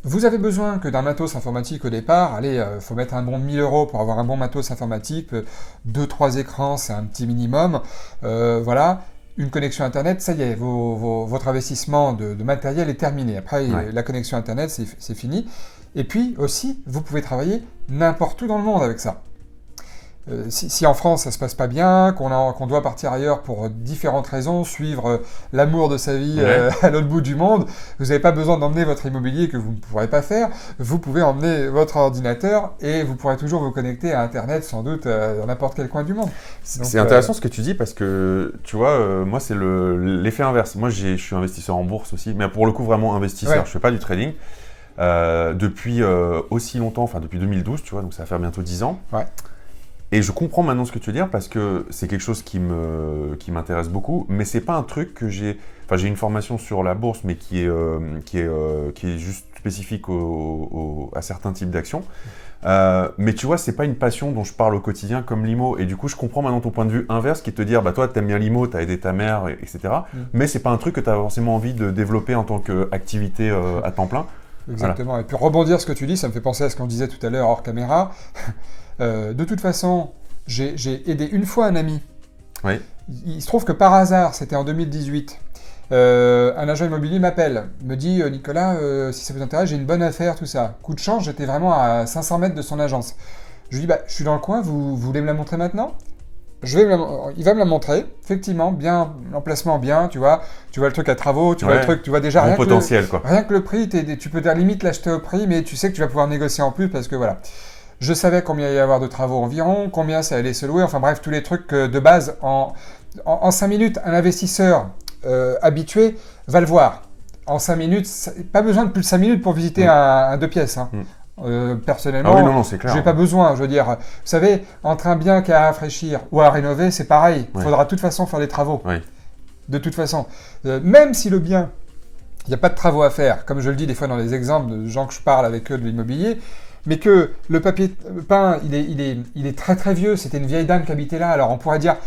B: Vous avez besoin que d'un matos informatique au départ. Allez, faut mettre un bon 1000 € pour avoir un bon matos informatique. 2-3 écrans, c'est un petit minimum. Voilà. Une connexion Internet, ça y est, votre investissement de matériel est terminé. Après, la connexion Internet, c'est fini. Et puis aussi, vous pouvez travailler n'importe où dans le monde avec ça. Si en France, ça se passe pas bien, qu'on doit partir ailleurs pour différentes raisons, suivre l'amour de sa vie à l'autre bout du monde, vous n'avez pas besoin d'emmener votre immobilier que vous ne pourrez pas faire. Vous pouvez emmener votre ordinateur et vous pourrez toujours vous connecter à Internet, sans doute, dans n'importe quel coin du monde.
A: C'est intéressant ce que tu dis parce que, tu vois, moi, c'est l'effet inverse. Moi, je suis investisseur en bourse aussi, mais pour le coup, vraiment investisseur. Je ne fais pas du trading. Depuis aussi longtemps, enfin depuis 2012, tu vois, donc ça va faire bientôt 10 ans. Et je comprends maintenant ce que tu veux dire parce que c'est quelque chose qui m'intéresse beaucoup, mais c'est pas un truc que j'ai... Enfin, j'ai une formation sur la bourse, mais qui est juste spécifique à certains types d'actions. Mais tu vois, c'est pas une passion dont je parle au quotidien comme l'IMO. Et du coup, je comprends maintenant ton point de vue inverse qui est de te dire, bah toi, t'aimes bien l'IMO, t'as aidé ta mère, etc. Mais c'est pas un truc que t'as forcément envie de développer en tant qu'activité à temps plein.
B: Exactement. Voilà. Et puis rebondir ce que tu dis, ça me fait penser à ce qu'on disait tout à l'heure hors caméra. De toute façon, j'ai aidé une fois un ami. Il se trouve que par hasard, c'était en 2018, un agent immobilier m'appelle, me dit « Nicolas, si ça vous intéresse, j'ai une bonne affaire, tout ça. » Coup de chance, j'étais vraiment à 500 mètres de son agence. Je lui dis « Je suis dans le coin, vous voulez me la montrer maintenant ?» Il va me la montrer, effectivement, bien, l'emplacement bien, tu vois le truc à travaux, tu vois le truc, tu vois déjà
A: bon potentiel,
B: rien que le prix, tu peux limite l'acheter au prix, mais tu sais que tu vas pouvoir négocier en plus parce que voilà. Je savais combien il y allait y avoir de travaux environ, combien ça allait se louer, enfin bref, tous les trucs de base. En 5 minutes, un investisseur habitué va le voir. En 5 minutes, pas besoin de plus de 5 minutes pour visiter un 2 pièces. Personnellement,
A: Ah oui, non, c'est clair.
B: j'ai pas besoin. Je veux dire, vous savez, entre un bien qui a à rafraîchir ou à rénover, c'est pareil. Il faudra de toute façon faire des travaux.
A: Oui.
B: De toute façon. Même si le bien, il n'y a pas de travaux à faire, comme je le dis des fois dans les exemples de gens que je parle avec eux de l'immobilier, mais que le papier peint, il est très très vieux, c'était une vieille dame qui habitait là, alors on pourrait dire,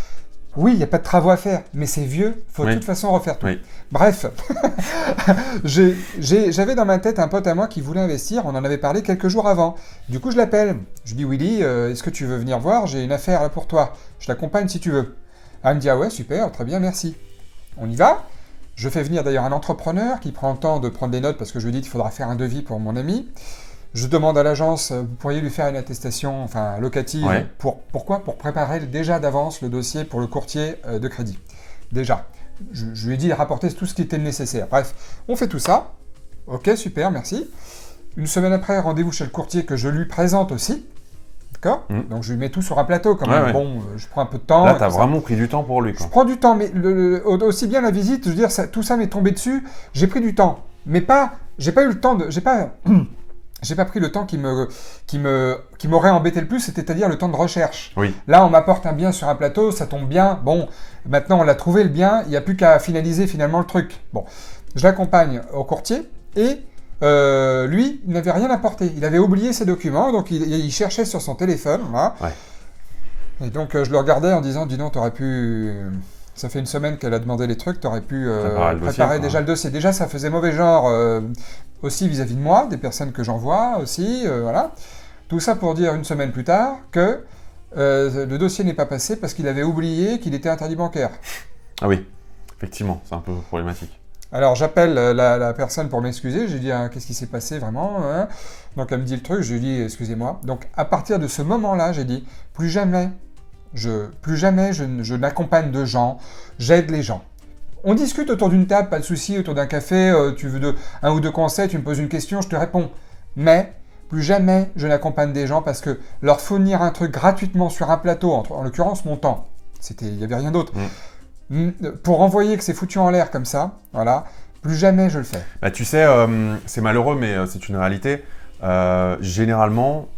B: oui, il n'y a pas de travaux à faire, mais c'est vieux, il faut de toute façon refaire tout. Bref, j'avais dans ma tête un pote à moi qui voulait investir, on en avait parlé quelques jours avant. Du coup, je l'appelle, je dis, Willy, est-ce que tu veux venir voir? J'ai une affaire là pour toi, je t'accompagne si tu veux. Elle me dit, ah ouais, super, très bien, merci. On y va. Je fais venir d'ailleurs un entrepreneur qui prend le temps de prendre des notes parce que je lui dis qu'il faudra faire un devis pour mon ami. Je demande à l'agence, vous pourriez lui faire une attestation locative. Pourquoi? Pour préparer déjà d'avance le dossier pour le courtier de crédit. Déjà. Je lui ai dit de rapporter tout ce qui était nécessaire. Bref, on fait tout ça. Ok, super, merci. Une semaine après, rendez-vous chez le courtier que je lui présente aussi. D'accord ? Donc je lui mets tout sur un plateau quand même. Bon, je prends un peu de temps.
A: Là, tu as vraiment pris du temps pour lui. Quoi.
B: Je prends du temps, mais aussi bien la visite, je veux dire, tout ça m'est tombé dessus. J'ai pris du temps, mais pas. J'ai pas eu le temps de. J'ai pas pris le temps qui m'aurait embêté le plus, c'est-à-dire le temps de recherche.
A: Oui.
B: Là, on m'apporte un bien sur un plateau, ça tombe bien. Bon, maintenant on l'a trouvé le bien, il n'y a plus qu'à finaliser finalement le truc. Bon, je l'accompagne au courtier et lui, il n'avait rien apporté. Il avait oublié ses documents, donc il cherchait sur son téléphone. Voilà. Et donc je le regardais en disant, dis donc, t'aurais pu... Ça fait une semaine qu'elle a demandé les trucs, t'aurais pu préparer déjà le dossier. Déjà, ça faisait mauvais genre aussi vis-à-vis de moi, des personnes que j'envoie aussi, voilà. Tout ça pour dire une semaine plus tard que le dossier n'est pas passé parce qu'il avait oublié qu'il était interdit bancaire.
A: Ah oui, effectivement, c'est un peu problématique.
B: Alors j'appelle la personne pour m'excuser, je lui dis qu'est-ce qui s'est passé vraiment hein. Donc elle me dit le truc, je lui dis excusez-moi. Donc à partir de ce moment-là, j'ai dit plus jamais je n'accompagne de gens, j'aide les gens. On discute autour d'une table, pas de souci, autour d'un café, tu veux un ou deux conseils, tu me poses une question, je te réponds. Mais plus jamais je n'accompagne des gens parce que leur fournir un truc gratuitement sur un plateau, en l'occurrence mon temps, il n'y avait rien d'autre. Pour envoyer que c'est foutu en l'air comme ça, voilà, plus jamais je le fais.
A: Bah, tu sais, c'est malheureux, mais c'est une réalité. Généralement,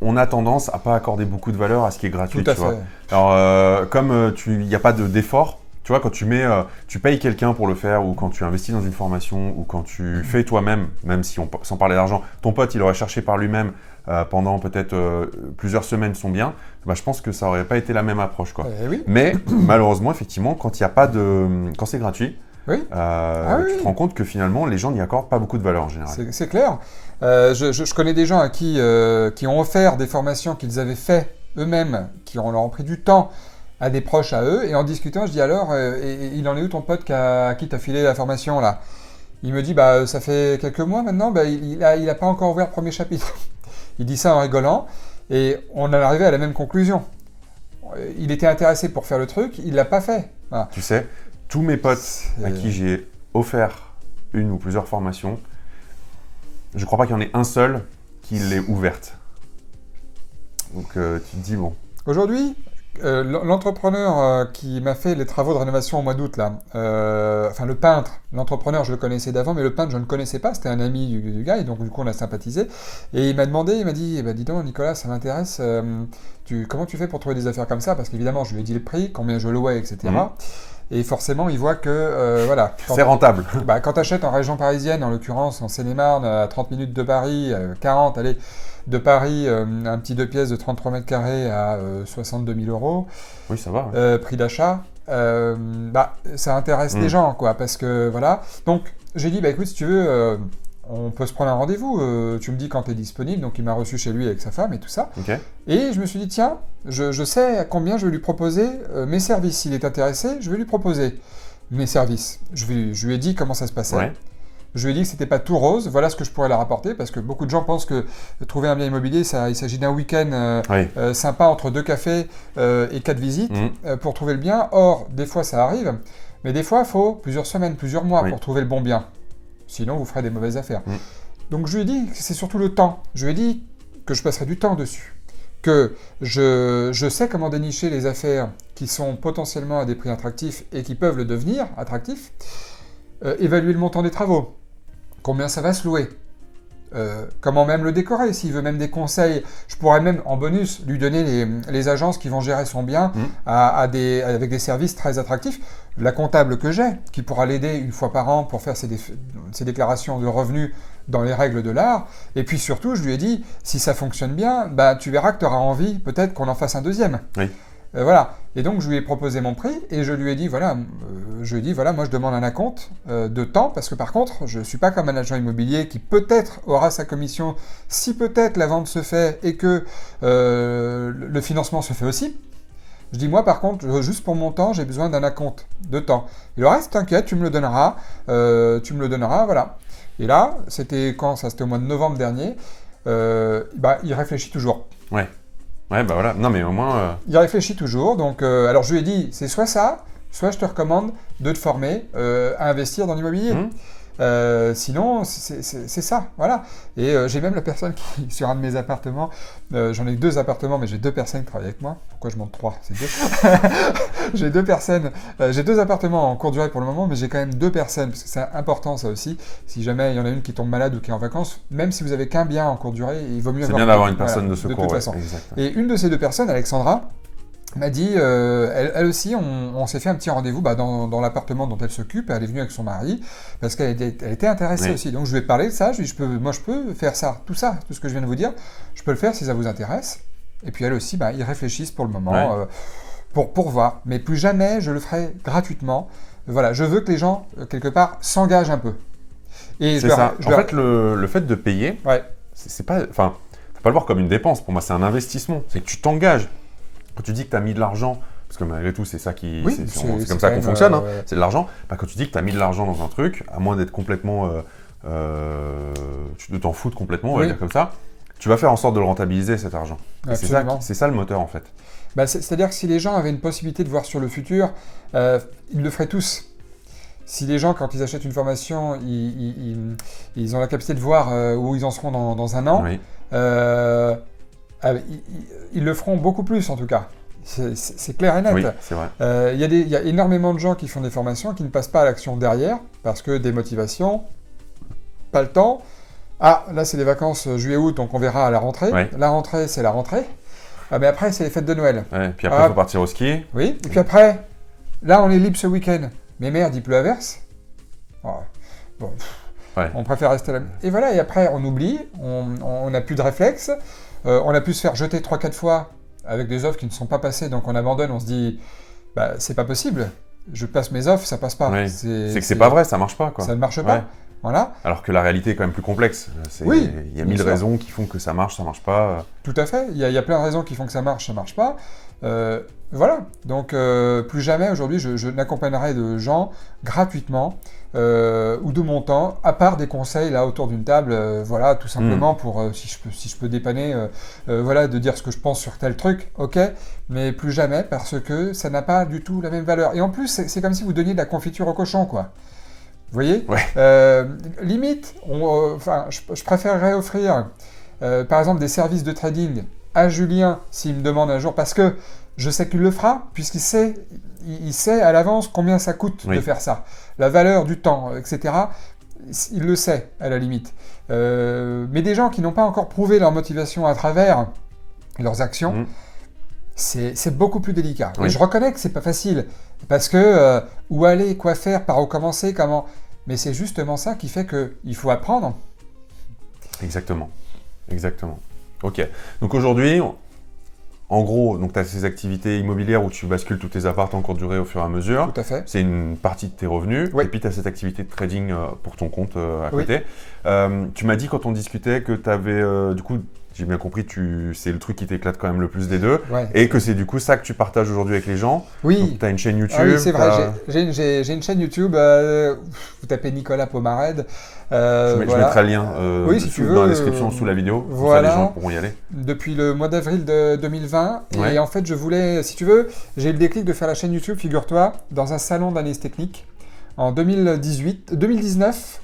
A: on a tendance à pas accorder beaucoup de valeur à ce qui est gratuit.
B: Tout à fait.
A: Vois. Alors, comme il n'y a pas d'effort, tu vois, quand tu payes quelqu'un pour le faire, ou quand tu investis dans une formation, ou quand tu fais toi-même, même si sans parler d'argent, ton pote il aurait cherché par lui-même pendant peut-être plusieurs semaines son bien, bah, je pense que ça aurait pas été la même approche, quoi.
B: Oui.
A: Mais malheureusement, effectivement, quand c'est gratuit,
B: oui.
A: Tu te rends compte que finalement, les gens n'y accordent pas beaucoup de valeur en général.
B: C'est clair. Je connais des gens à qui ont offert des formations qu'ils avaient fait eux-mêmes, qui leur ont pris du temps à des proches à eux, et en discutant, je dis alors, il en est où ton pote à qui t'as filé la formation là? Il me dit, bah ça fait quelques mois maintenant, bah, il a pas encore ouvert le premier chapitre. Il dit ça en rigolant, et on est arrivé à la même conclusion. Il était intéressé pour faire le truc, il l'a pas fait. Voilà.
A: Tu sais, tous mes potes à qui j'ai offert une ou plusieurs formations, je crois pas qu'il y en ait un seul qui l'ait ouverte. Donc tu te dis bon.
B: Aujourd'hui, l'entrepreneur qui m'a fait les travaux de rénovation au mois d'août, là, enfin le peintre, l'entrepreneur je le connaissais d'avant, mais le peintre je ne le connaissais pas, c'était un ami du gars, et donc du coup on a sympathisé. Et il m'a dit, eh ben, dis donc Nicolas, ça m'intéresse, comment tu fais pour trouver des affaires comme ça? Parce qu'évidemment je lui ai dit le prix, combien je louais, etc. Et forcément, il voit que, voilà.
A: C'est rentable.
B: Bah, quand tu achètes en région parisienne, en l'occurrence en Seine-et-Marne, à 30 minutes de Paris, 40, allez, de Paris, un petit 2 pièces de 33 mètres carrés à 62 000 euros.
A: Oui, ça va. Ouais.
B: Prix d'achat. Bah, ça intéresse les gens, quoi, parce que, voilà. Donc, j'ai dit, bah, écoute, si tu veux, on peut se prendre un rendez-vous, tu me dis quand tu es disponible, donc il m'a reçu chez lui avec sa femme et tout ça.
A: Okay.
B: Et je me suis dit, tiens, je sais à combien je vais lui proposer mes services. S'il est intéressé, je vais lui proposer mes services. Je lui ai dit comment ça se passait.
A: Ouais.
B: Je lui ai dit que c'était pas tout rose, voilà ce que je pourrais leur apporter, parce que beaucoup de gens pensent que trouver un bien immobilier, il s'agit d'un week-end sympa entre 2 cafés et 4 visites pour trouver le bien. Or, des fois ça arrive, mais des fois il faut plusieurs semaines, plusieurs mois pour trouver le bon bien. Sinon, vous ferez des mauvaises affaires. Donc, je lui ai dit que c'est surtout le temps. Je lui ai dit que je passerai du temps dessus. Que je sais comment dénicher les affaires qui sont potentiellement à des prix attractifs et qui peuvent le devenir attractifs. Évaluer le montant des travaux. Combien ça va se louer. comment même le décorer. S'il veut même des conseils, je pourrais même en bonus lui donner les agences qui vont gérer son bien avec des services très attractifs. La comptable que j'ai, qui pourra l'aider une fois par an pour faire ses déclarations de revenus dans les règles de l'art. Et puis surtout, je lui ai dit, si ça fonctionne bien, bah, tu verras que tu auras envie peut-être qu'on en fasse un deuxième.
A: Oui.
B: Voilà. Et donc, je lui ai proposé mon prix et je lui ai dit, voilà, moi, je demande un acompte de temps parce que par contre, je ne suis pas comme un agent immobilier qui peut-être aura sa commission si peut-être la vente se fait et que le financement se fait aussi. Je dis, moi, par contre, juste pour mon temps, j'ai besoin d'un acompte de temps. Et le reste, t'inquiète, tu me le donneras, voilà. Et là, c'était quand ça? C'était au mois de novembre dernier. Il réfléchit toujours.
A: Ouais. Ouais, bah voilà. Non, mais au moins...
B: Il réfléchit toujours. Donc, alors, je lui ai dit, c'est soit ça, soit je te recommande de te former à investir dans l'immobilier. Sinon, c'est ça, voilà. Et j'ai même la personne qui, sur un de mes appartements, j'en ai 2 appartements, mais j'ai 2 personnes qui travaillent avec moi. Pourquoi je monte 3? C'est 2. J'ai 2 personnes, j'ai 2 appartements en courte durée pour le moment, mais j'ai quand même 2 personnes, parce que c'est important ça aussi. Si jamais il y en a une qui tombe malade ou qui est en vacances, même si vous avez qu'un bien en courte durée, il vaut mieux
A: C'est bien d'avoir une personne de secours.
B: De toute façon. Et une de ces 2 personnes, Alexandra, m'a dit, elle aussi, on s'est fait un petit rendez-vous dans l'appartement dont elle s'occupe. Elle est venue avec son mari parce qu'elle était intéressée aussi. Donc je lui ai parlé de ça. Je lui ai dit, moi je peux faire ça, tout ce que je viens de vous dire, je peux le faire si ça vous intéresse. Et puis elle aussi, ils réfléchissent pour le moment pour voir. Mais plus jamais je le ferai gratuitement. Voilà, je veux que les gens quelque part s'engagent un peu.
A: Et c'est ça. En fait, le fait de payer, c'est pas, enfin, faut pas le voir comme une dépense. Pour moi, c'est un investissement. C'est que tu t'engages. Quand tu dis que tu as mis de l'argent, parce que malgré tout, c'est ça qui, c'est comme ça qu'on fonctionne, c'est de l'argent. Quand tu dis que tu as mis de l'argent dans un truc, à moins d'être complètement, de t'en foutre complètement, on va dire comme ça, tu vas faire en sorte de le rentabiliser cet argent. C'est ça le moteur en fait.
B: C'est-à-dire que si les gens avaient une possibilité de voir sur le futur, ils le feraient tous. Si les gens, quand ils achètent une formation, ils ont la capacité de voir où ils en seront dans un an, ils le feront beaucoup plus en tout cas. C'est clair et net.
A: Oui, c'est vrai.
B: Il y a énormément de gens qui font des formations qui ne passent pas à l'action derrière parce que démotivation, pas le temps. Ah, là c'est les vacances juillet-août, donc on verra à la rentrée. Oui. La rentrée, c'est la rentrée. Ah, mais après, c'est les fêtes de Noël.
A: Ouais, puis après, il faut partir au ski. Oui,
B: et puis après, là on est libre ce week-end. Mais merde, il pleut à verse. Oh, bon. On préfère rester là. Et voilà, et après on oublie, on n'a plus de réflexe. On a pu se faire jeter 3-4 fois avec des offres qui ne sont pas passées, donc on abandonne, on se dit, c'est pas possible, je passe mes offres, ça passe pas.
A: Oui. C'est que c'est pas vrai, ça marche pas, quoi.
B: Ça ne marche pas, voilà.
A: Alors que la réalité est quand même plus complexe. Il y a 1000 raisons qui font que ça marche pas.
B: Tout à fait, il y a plein de raisons qui font que ça marche pas. Voilà, donc plus jamais aujourd'hui je n'accompagnerai de gens gratuitement ou de mon temps, à part des conseils là autour d'une table, voilà, tout simplement pour si je peux dépanner, voilà, de dire ce que je pense sur tel truc, ok, mais plus jamais parce que ça n'a pas du tout la même valeur. Et en plus, c'est comme si vous donniez de la confiture au cochon, quoi. Vous voyez, limite, je préférerais offrir, par exemple, des services de trading à Julien s'il me demande un jour, parce que je sais qu'il le fera, puisqu'il sait, à l'avance combien ça coûte de faire ça. La valeur du temps, etc. Il le sait, à la limite. Mais des gens qui n'ont pas encore prouvé leur motivation à travers leurs actions, c'est beaucoup plus délicat. Et je reconnais que c'est pas facile, parce que où aller, quoi faire, par où commencer, comment... Mais c'est justement ça qui fait qu'il faut apprendre.
A: Exactement. Ok. Donc aujourd'hui... En gros, tu as ces activités immobilières où tu bascules tous tes apparts en courte durée au fur et à mesure.
B: Tout à fait.
A: C'est une partie de tes revenus. Et puis tu as cette activité de trading pour ton compte à côté. Tu m'as dit quand on discutait que tu avais, du coup, j'ai bien compris, c'est le truc qui t'éclate quand même le plus des deux. Et que c'est du coup ça que tu partages aujourd'hui avec les gens. Oui. Tu as une chaîne YouTube.
B: Oui, c'est vrai. J'ai une chaîne YouTube. Vous tapez Nicolas Pomarède.
A: Je mettrai le lien
B: si tu veux,
A: dans la description sous la vidéo.
B: Voilà.
A: Ça, les gens pourront y aller.
B: Depuis le mois d'avril de 2020. Et en fait, je voulais, si tu veux, j'ai eu le déclic de faire la chaîne YouTube, figure-toi, dans un salon d'analyse technique en 2019.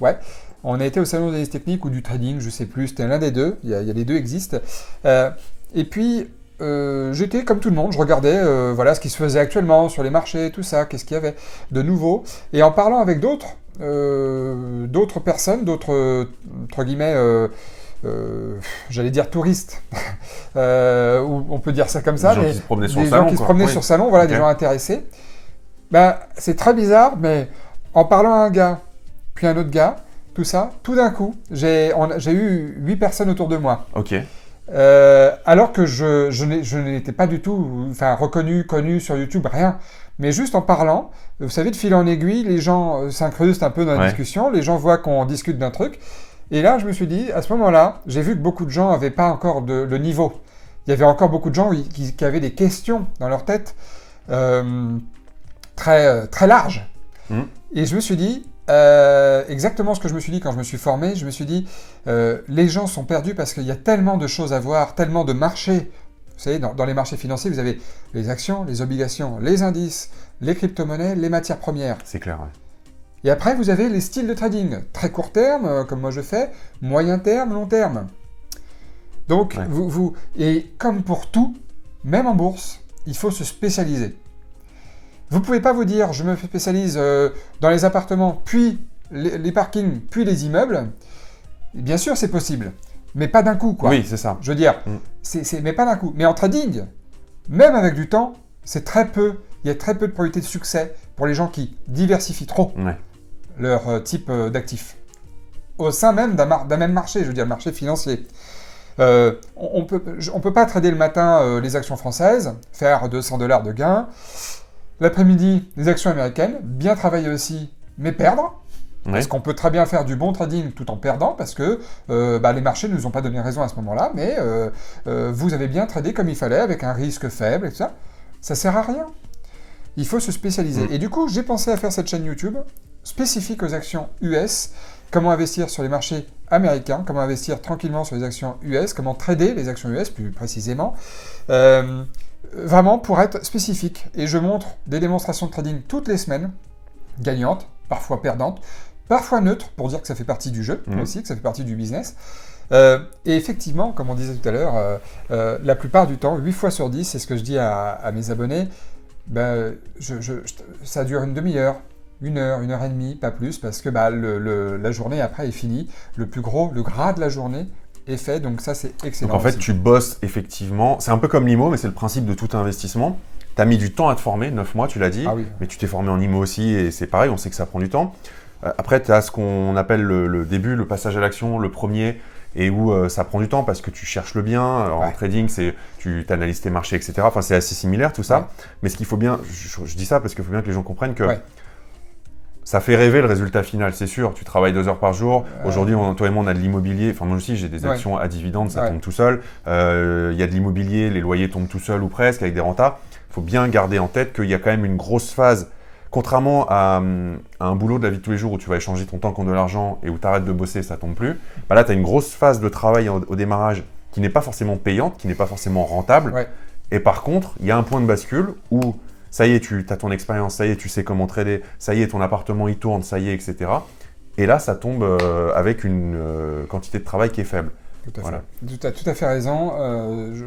B: On a été au salon d'analyse technique ou du trading, je sais plus, c'était l'un des deux, il y a les deux existent. Et puis, j'étais comme tout le monde, je regardais ce qui se faisait actuellement sur les marchés, tout ça, qu'est-ce qu'il y avait de nouveau. Et en parlant avec d'autres personnes, d'autres, entre guillemets, j'allais dire touristes, ou on peut dire ça comme ça,
A: des gens
B: mais
A: qui se promenaient sur
B: des
A: le
B: gens
A: salon,
B: qui se
A: quoi.
B: promenaient
A: Oui.
B: sur salon, voilà,
A: Ok.
B: des gens intéressés. Ben, c'est très bizarre, mais en parlant à un gars, puis à un autre gars, tout ça, tout d'un coup, j'ai eu 8 personnes autour de moi.
A: Ok.
B: Alors que je n'étais pas du tout reconnu, connu sur YouTube, rien. Mais juste en parlant, vous savez, de fil en aiguille, les gens s'incrustent un peu dans la
A: Ouais.
B: discussion, les gens voient qu'on discute d'un truc. Et là, je me suis dit, à ce moment-là, j'ai vu que beaucoup de gens n'avaient pas encore le niveau. Il y avait encore beaucoup de gens qui avaient des questions dans leur tête très larges.
A: Mm.
B: Et je me suis dit, exactement ce que je me suis dit quand je me suis formé, je me suis dit, les gens sont perdus parce qu'il y a tellement de choses à voir, tellement de marchés. Vous savez, dans les marchés financiers, vous avez les actions, les obligations, les indices, les crypto-monnaies, les matières premières.
A: C'est clair, ouais.
B: Et après, vous avez les styles de trading. Très court terme, comme moi je fais, moyen terme, long terme. Donc,
A: Ouais.
B: et comme pour tout, même en bourse, il faut se spécialiser. Vous ne pouvez pas vous dire, je me spécialise dans les appartements, puis les parkings, puis les immeubles. Et bien sûr, c'est possible, mais pas d'un coup, quoi.
A: Oui, c'est ça.
B: Je veux dire, mais pas d'un coup. Mais en trading, même avec du temps, il y a très peu de probabilité de succès pour les gens qui diversifient trop
A: Ouais.
B: leur type d'actifs. Au sein même d'un même marché, je veux dire, le marché financier. On peut pas trader le matin les actions françaises, faire $200 de gains. L'après-midi, les actions américaines, bien travailler aussi, mais perdre.
A: Ouais.
B: Parce qu'on peut très bien faire du bon trading tout en perdant, parce que les marchés ne nous ont pas donné raison à ce moment-là, mais vous avez bien tradé comme il fallait, avec un risque faible et tout ça. Ça sert à rien. Il faut se spécialiser. Et du coup, j'ai pensé à faire cette chaîne YouTube spécifique aux actions US, comment investir sur les marchés américains, comment investir tranquillement sur les actions US, comment trader les actions US plus précisément. Vraiment pour être spécifique. Et je montre des démonstrations de trading toutes les semaines, gagnantes, parfois perdantes, parfois neutres, pour dire que ça fait partie du jeu, aussi, que ça fait partie du business. Et effectivement, comme on disait tout à l'heure, la plupart du temps, 8 fois sur 10, c'est ce que je dis à mes abonnés, ça dure une demi-heure, 1 heure, 1 heure et demie, pas plus, parce que la journée après est finie. Le gras de la journée est fait, donc ça c'est excellent.
A: Donc en fait,
B: aussi.
A: tu bosses effectivement. C'est un peu comme l'IMO, mais c'est le principe de tout investissement. Tu as mis du temps à te former, 9 mois, tu l'as dit.
B: Ah oui.
A: Mais tu t'es formé en IMO aussi, et c'est pareil, on sait que ça prend du temps. Après, tu as ce qu'on appelle le début, le passage à l'action, le premier, et où ça prend du temps parce que tu cherches le bien. Alors, en trading, tu analyses tes marchés, etc. Enfin, c'est assez similaire tout ça. Ouais. Mais ce qu'il faut bien, je dis ça parce qu'il faut bien que les gens comprennent que ça fait rêver le résultat final, c'est sûr. Tu travailles 2 heures par jour. Aujourd'hui, toi et moi, on a de l'immobilier. Enfin, moi aussi, j'ai des actions à dividendes, ça tombe tout seul. Il y a de l'immobilier, les loyers tombent tout seuls ou presque avec des rentas. Il faut bien garder en tête qu'il y a quand même une grosse phase. Contrairement à un boulot de la vie de tous les jours où tu vas échanger ton temps contre de l'argent et où tu arrêtes de bosser, ça tombe plus. Bah là, tu as une grosse phase de travail au démarrage qui n'est pas forcément payante, qui n'est pas forcément rentable. Ouais. Et par contre, il y a un point de bascule où ça y est, tu as ton expérience, ça y est, tu sais comment trader, ça y est, ton appartement il tourne, ça y est, etc. Et là, ça tombe avec une quantité de travail qui est faible.
B: Tout à fait. Tu as tout à fait raison.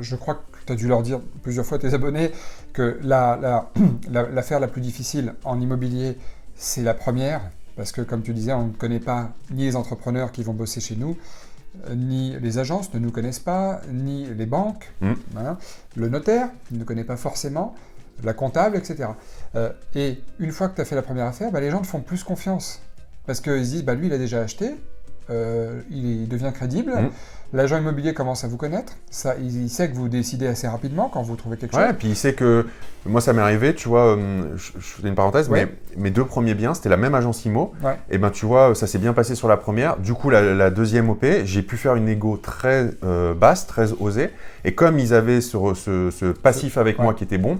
B: Je crois que tu as dû leur dire plusieurs fois, tes abonnés, que l'affaire la plus difficile en immobilier, c'est la première. Parce que, comme tu disais, on ne connaît pas ni les entrepreneurs qui vont bosser chez nous, ni les agences ne nous connaissent pas, ni les banques, hein, le notaire ne nous connaît pas forcément, la comptable, etc. Et une fois que tu as fait la première affaire, les gens te font plus confiance. Parce qu'ils se disent, lui, il a déjà acheté, il devient crédible. L'agent immobilier commence à vous connaître. Ça, il sait que vous décidez assez rapidement quand vous trouvez quelque chose.
A: Ouais, et puis il sait que... Moi, ça m'est arrivé, tu vois, je fais une parenthèse, mais mes 2 premiers biens, c'était la même agence IMO. Ouais. Et tu vois, ça s'est bien passé sur la première. Du coup, la deuxième OP, j'ai pu faire une négo très basse, très osée. Et comme ils avaient ce passif avec moi qui était bon,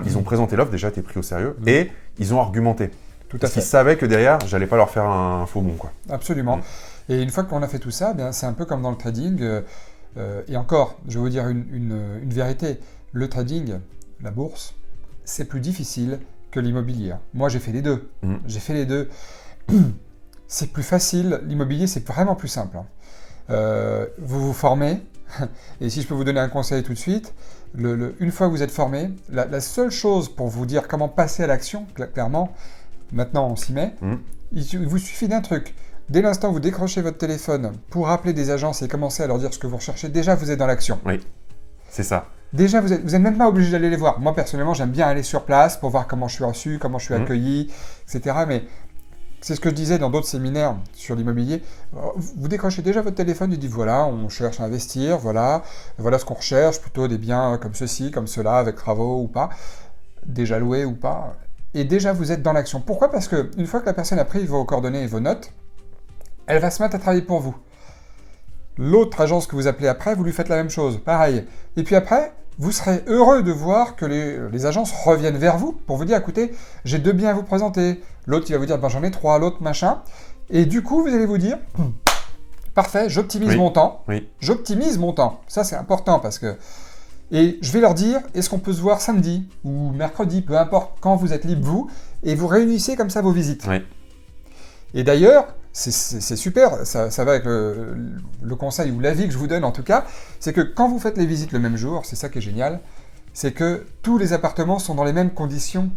A: ils ont présenté l'offre, déjà, été pris au sérieux. Et ils ont argumenté. Parce qu'ils savaient que derrière, j'allais pas leur faire un faux bon, quoi.
B: Absolument. Et une fois qu'on a fait tout ça, c'est un peu comme dans le trading. Et encore, je vais vous dire une vérité. Le trading, la bourse, c'est plus difficile que l'immobilier. Moi, j'ai fait les deux. J'ai fait les deux. C'est plus facile. L'immobilier, c'est vraiment plus simple. Vous vous formez. Et si je peux vous donner un conseil tout de suite, une fois que vous êtes formé, la seule chose pour vous dire comment passer à l'action, clairement, maintenant on s'y met, il vous suffit d'un truc. Dès l'instant où vous décrochez votre téléphone pour appeler des agences et commencer à leur dire ce que vous recherchez, déjà vous êtes dans l'action.
A: Oui, c'est ça.
B: Déjà, vous êtes même pas obligé d'aller les voir. Moi, personnellement, j'aime bien aller sur place pour voir comment je suis reçu, comment je suis accueilli, etc. Mais c'est ce que je disais dans d'autres séminaires sur l'immobilier. Vous décrochez déjà votre téléphone et dites voilà, on cherche à investir, voilà ce qu'on recherche, plutôt des biens comme ceci, comme cela, avec travaux ou pas, déjà loués ou pas. Et déjà, vous êtes dans l'action. Pourquoi ? Parce qu'une fois que la personne a pris vos coordonnées et vos notes, elle va se mettre à travailler pour vous. L'autre agence que vous appelez après, vous lui faites la même chose, pareil. Et puis après, vous serez heureux de voir que les agences reviennent vers vous pour vous dire, écoutez, j'ai 2 biens à vous présenter. L'autre, il va vous dire, ben, j'en ai 3, l'autre, machin. Et du coup, vous allez vous dire, parfait, j'optimise mon temps.
A: Oui.
B: J'optimise mon temps. Ça, c'est important parce que... Et je vais leur dire, est-ce qu'on peut se voir samedi ou mercredi, peu importe, quand vous êtes libre, vous, et vous réunissez comme ça vos visites.
A: Oui.
B: Et d'ailleurs, c'est super, ça va avec le conseil ou l'avis que je vous donne en tout cas, c'est que quand vous faites les visites le même jour, c'est ça qui est génial, c'est que tous les appartements sont dans les mêmes conditions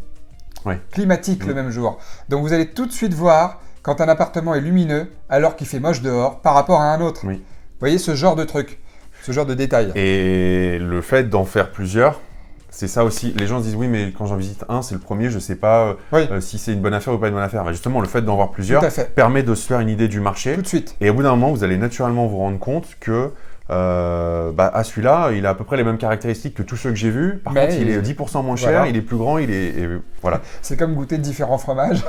B: climatiques le même jour. Donc vous allez tout de suite voir quand un appartement est lumineux alors qu'il fait moche dehors par rapport à un autre. Oui. Vous voyez ce genre de truc, ce genre de détails.
A: Et le fait d'en faire plusieurs, c'est ça aussi. Les gens se disent oui, mais quand j'en visite un, c'est le premier, je ne sais pas si c'est une bonne affaire ou pas une bonne affaire. Bah justement, le fait d'en voir plusieurs permet de se faire une idée du marché.
B: Tout de suite.
A: Et au bout d'un moment, vous allez naturellement vous rendre compte que celui-là, il a à peu près les mêmes caractéristiques que tous ceux que j'ai vus. Par contre, il est 10% moins cher, il est plus grand, voilà.
B: C'est comme goûter différents fromages.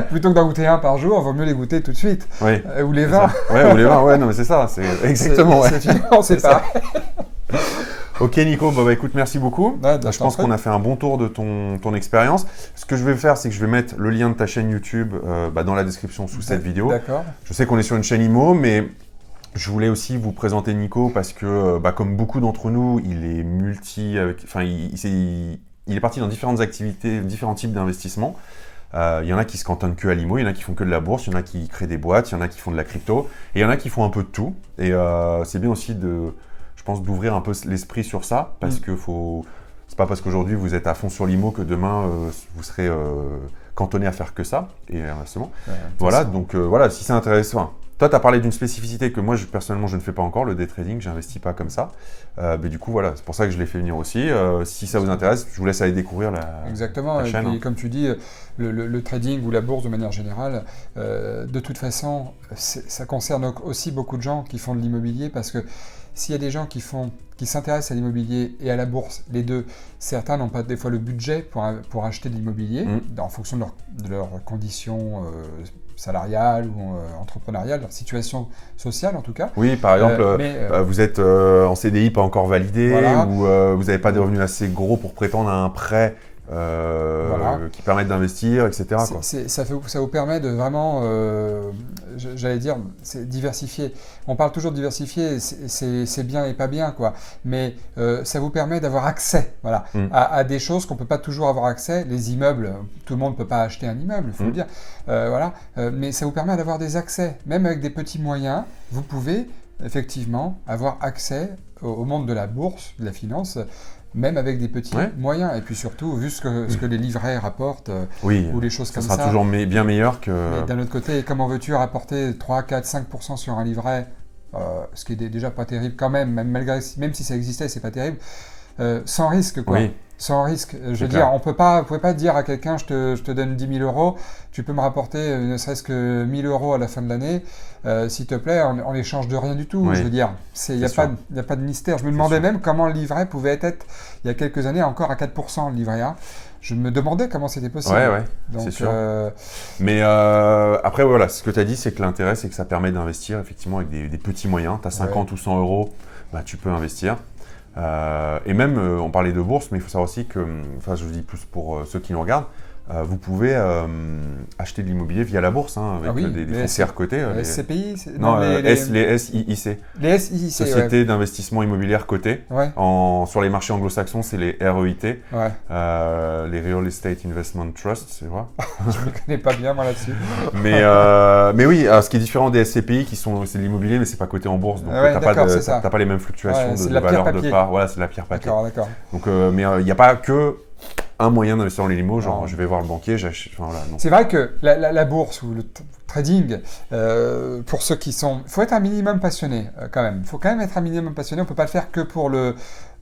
B: Plutôt que d'en goûter un par jour, il vaut mieux les goûter tout de suite. Ou les vins.
A: Ou les vins, non mais c'est ça, c'est exactement.
B: C'est ça.
A: Ok Nico, écoute, merci beaucoup. Je pense qu'on a fait un bon tour de ton expérience. Ce que je vais faire, c'est que je vais mettre le lien de ta chaîne YouTube dans la description sous cette vidéo.
B: D'accord.
A: Je sais qu'on est sur une chaîne IMO, mais je voulais aussi vous présenter Nico parce que, comme beaucoup d'entre nous, il est il est parti dans différentes activités, différents types d'investissements. Il y en a qui se cantonnent que à l'IMO, il y en a qui font que de la bourse, il y en a qui créent des boîtes, il y en a qui font de la crypto, et il y en a qui font un peu de tout. Et c'est bien aussi je pense, d'ouvrir un peu l'esprit sur ça, parce que c'est pas parce qu'aujourd'hui vous êtes à fond sur l'IMO que demain vous serez cantonné à faire que ça, et inversement. Voilà, donc si c'est intéressant. Toi, tu as parlé d'une spécificité que moi, personnellement, je ne fais pas encore, le day trading, je n'investis pas comme ça. Mais du coup, voilà, c'est pour ça que je l'ai fait venir aussi. Si ça vous intéresse, je vous laisse aller découvrir la chaîne.
B: Exactement, et puis comme tu dis, le trading ou la bourse de manière générale, de toute façon, ça concerne aussi beaucoup de gens qui font de l'immobilier, parce que s'il y a des gens qui s'intéressent à l'immobilier et à la bourse, les deux, certains n'ont pas des fois le budget pour acheter de l'immobilier, en fonction de leurs conditions salariale ou entrepreneuriale, leur situation sociale en tout cas.
A: Oui, par exemple, vous êtes en CDI pas encore validé, ou vous n'avez pas des revenus assez gros pour prétendre à un prêt qui permettent d'investir, etc.
B: Ça vous permet de vraiment, j'allais dire, diversifier. On parle toujours de diversifier, c'est bien et pas bien, quoi. Mais ça vous permet d'avoir accès à des choses qu'on ne peut pas toujours avoir accès. Les immeubles, tout le monde ne peut pas acheter un immeuble, il faut le dire. Mais ça vous permet d'avoir des accès. Même avec des petits moyens, vous pouvez effectivement avoir accès au monde de la bourse, de la finance, même avec des petits moyens. Et puis surtout, vu ce que les livrets rapportent, ou les choses comme ça.
A: Ça sera toujours bien meilleur que...
B: Mais d'un autre côté, comment veux-tu rapporter 3, 4, 5% sur un livret, ce qui est déjà pas terrible quand même, même si ça existait, c'est pas terrible, sans risque, quoi. Sans risque. Je veux dire, vous pouvez pas dire à quelqu'un, je te donne 10 000 euros, tu peux me rapporter ne serait-ce que 1 000 euros à la fin de l'année, s'il te plaît, en échange de rien du tout. Je veux dire, il n'y a pas de mystère. Je me demandais même comment le livret pouvait être, il y a quelques années, encore à 4% le livret A. Je me demandais comment c'était possible.
A: Donc, c'est sûr. Mais après, voilà, ce que tu as dit, c'est que l'intérêt, c'est que ça permet d'investir effectivement avec des petits moyens. Tu as 50 ou 100 euros, tu peux investir. Et même, on parlait de bourse, mais il faut savoir aussi que, je dis plus pour ceux qui nous regardent, vous pouvez acheter de l'immobilier via la bourse, avec des foncières cotées.
B: Les SCPI
A: les SIIC.
B: Les SIIC,
A: Sociétés d'investissement immobilière cotées. Sur les marchés anglo-saxons, c'est les REIT, les Real Estate Investment Trust, c'est vrai.
B: Je ne me connais pas bien, moi, là-dessus.
A: mais oui, ce qui est différent des SCPI, c'est de l'immobilier, mais c'est pas coté en bourse, donc t'as pas les mêmes fluctuations de valeur de part. Voilà, c'est de la pierre papier.
B: D'accord.
A: Donc, mais il n'y a pas que un moyen d'investir dans les limos, genre je vais voir le banquier, j'achète. Enfin, voilà,
B: c'est vrai que la bourse ou le trading, pour ceux qui sont... Il faut être un minimum passionné quand même. Il faut quand même être un minimum passionné. On ne peut pas le faire que pour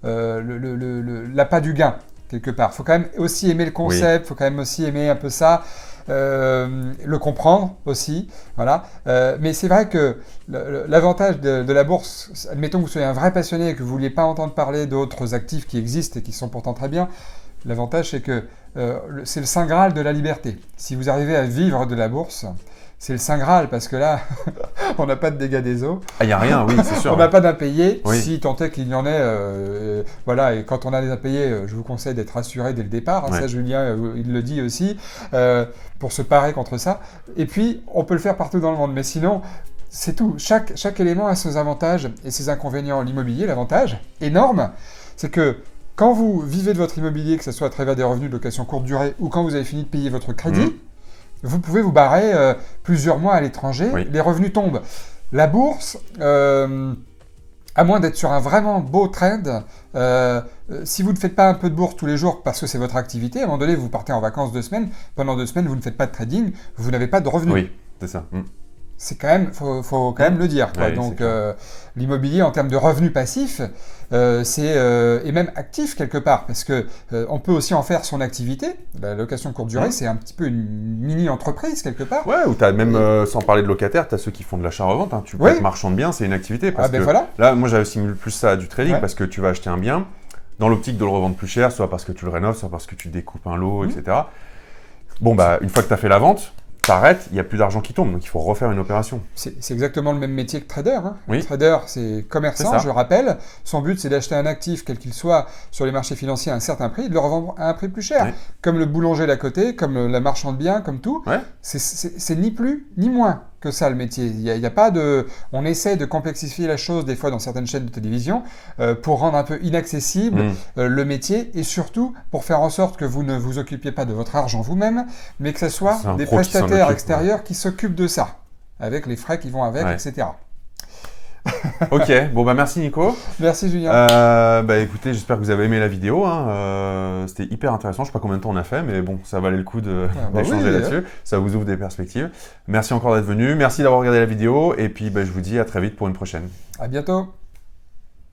B: l'appât du gain, quelque part. Il faut quand même aussi aimer le concept, il faut quand même aussi aimer un peu ça. Le comprendre aussi, voilà. Mais c'est vrai que l'avantage de la bourse, admettons que vous soyez un vrai passionné et que vous ne vouliez pas entendre parler d'autres actifs qui existent et qui sont pourtant très bien, l'avantage c'est que c'est le saint graal de la liberté. Si vous arrivez à vivre de la bourse, c'est le saint graal parce que là, on n'a pas de dégâts des eaux.
A: Ah, il n'y a rien, oui, c'est sûr.
B: On n'a pas d'impayés,
A: oui.
B: si tant est qu'il y en ait. Voilà, et quand on a des impayés, je vous conseille d'être assuré dès le départ. Hein, ça, Julien, il le dit aussi, pour se parer contre ça. Et puis, on peut le faire partout dans le monde. Mais sinon, c'est tout. Chaque élément a ses avantages et ses inconvénients. L'immobilier, l'avantage énorme, c'est que quand vous vivez de votre immobilier, que ce soit à travers des revenus de location courte durée ou quand vous avez fini de payer votre crédit, vous pouvez vous barrer plusieurs mois à l'étranger, les revenus tombent. La bourse, à moins d'être sur un vraiment beau trend, si vous ne faites pas un peu de bourse tous les jours parce que c'est votre activité, à un moment donné, vous partez en vacances 2 semaines, pendant 2 semaines, vous ne faites pas de trading, vous n'avez pas de revenus.
A: Oui, c'est ça.
B: C'est quand même, faut quand même le dire, quoi. Donc, l'immobilier en termes de revenus passifs, et même actif quelque part, parce que on peut aussi en faire son activité. La location courte durée, c'est un petit peu une mini-entreprise quelque part.
A: Ouais, ou tu as même, sans parler de locataires, tu as ceux qui font de l'achat-revente. Hein. Tu peux être marchand de biens, c'est une activité. Parce que là, moi, j'assimile plus ça à du trading, parce que tu vas acheter un bien dans l'optique de le revendre plus cher, soit parce que tu le rénoves, soit parce que tu découpes un lot, etc. Bon, bah, une fois que tu as fait la vente, t'arrêtes, il n'y a plus d'argent qui tombe, donc il faut refaire une opération. C'est
B: exactement le même métier que trader. Hein. Le trader, c'est commerçant, je le rappelle. Son but, c'est d'acheter un actif, quel qu'il soit, sur les marchés financiers à un certain prix, et de le revendre à un prix plus cher. Comme le boulanger d'à côté, comme la marchand de biens, comme tout. C'est ni plus ni moins que ça, le métier. Il y a pas de... On essaie de complexifier la chose, des fois, dans certaines chaînes de télévision, pour rendre un peu inaccessible le métier, et surtout pour faire en sorte que vous ne vous occupiez pas de votre argent vous-même, mais que ce soit des prestataires extérieurs qui s'occupent de ça, avec les frais qui vont avec, etc.
A: Ok, bon bah merci Nico.
B: Merci Julien.
A: Bah écoutez, j'espère que vous avez aimé la vidéo. Hein. C'était hyper intéressant. Je sais pas combien de temps on a fait, mais bon, ça valait le coup d'échanger là-dessus. Ça vous ouvre des perspectives. Merci encore d'être venu. Merci d'avoir regardé la vidéo. Et puis bah, je vous dis à très vite pour une prochaine.
B: À bientôt.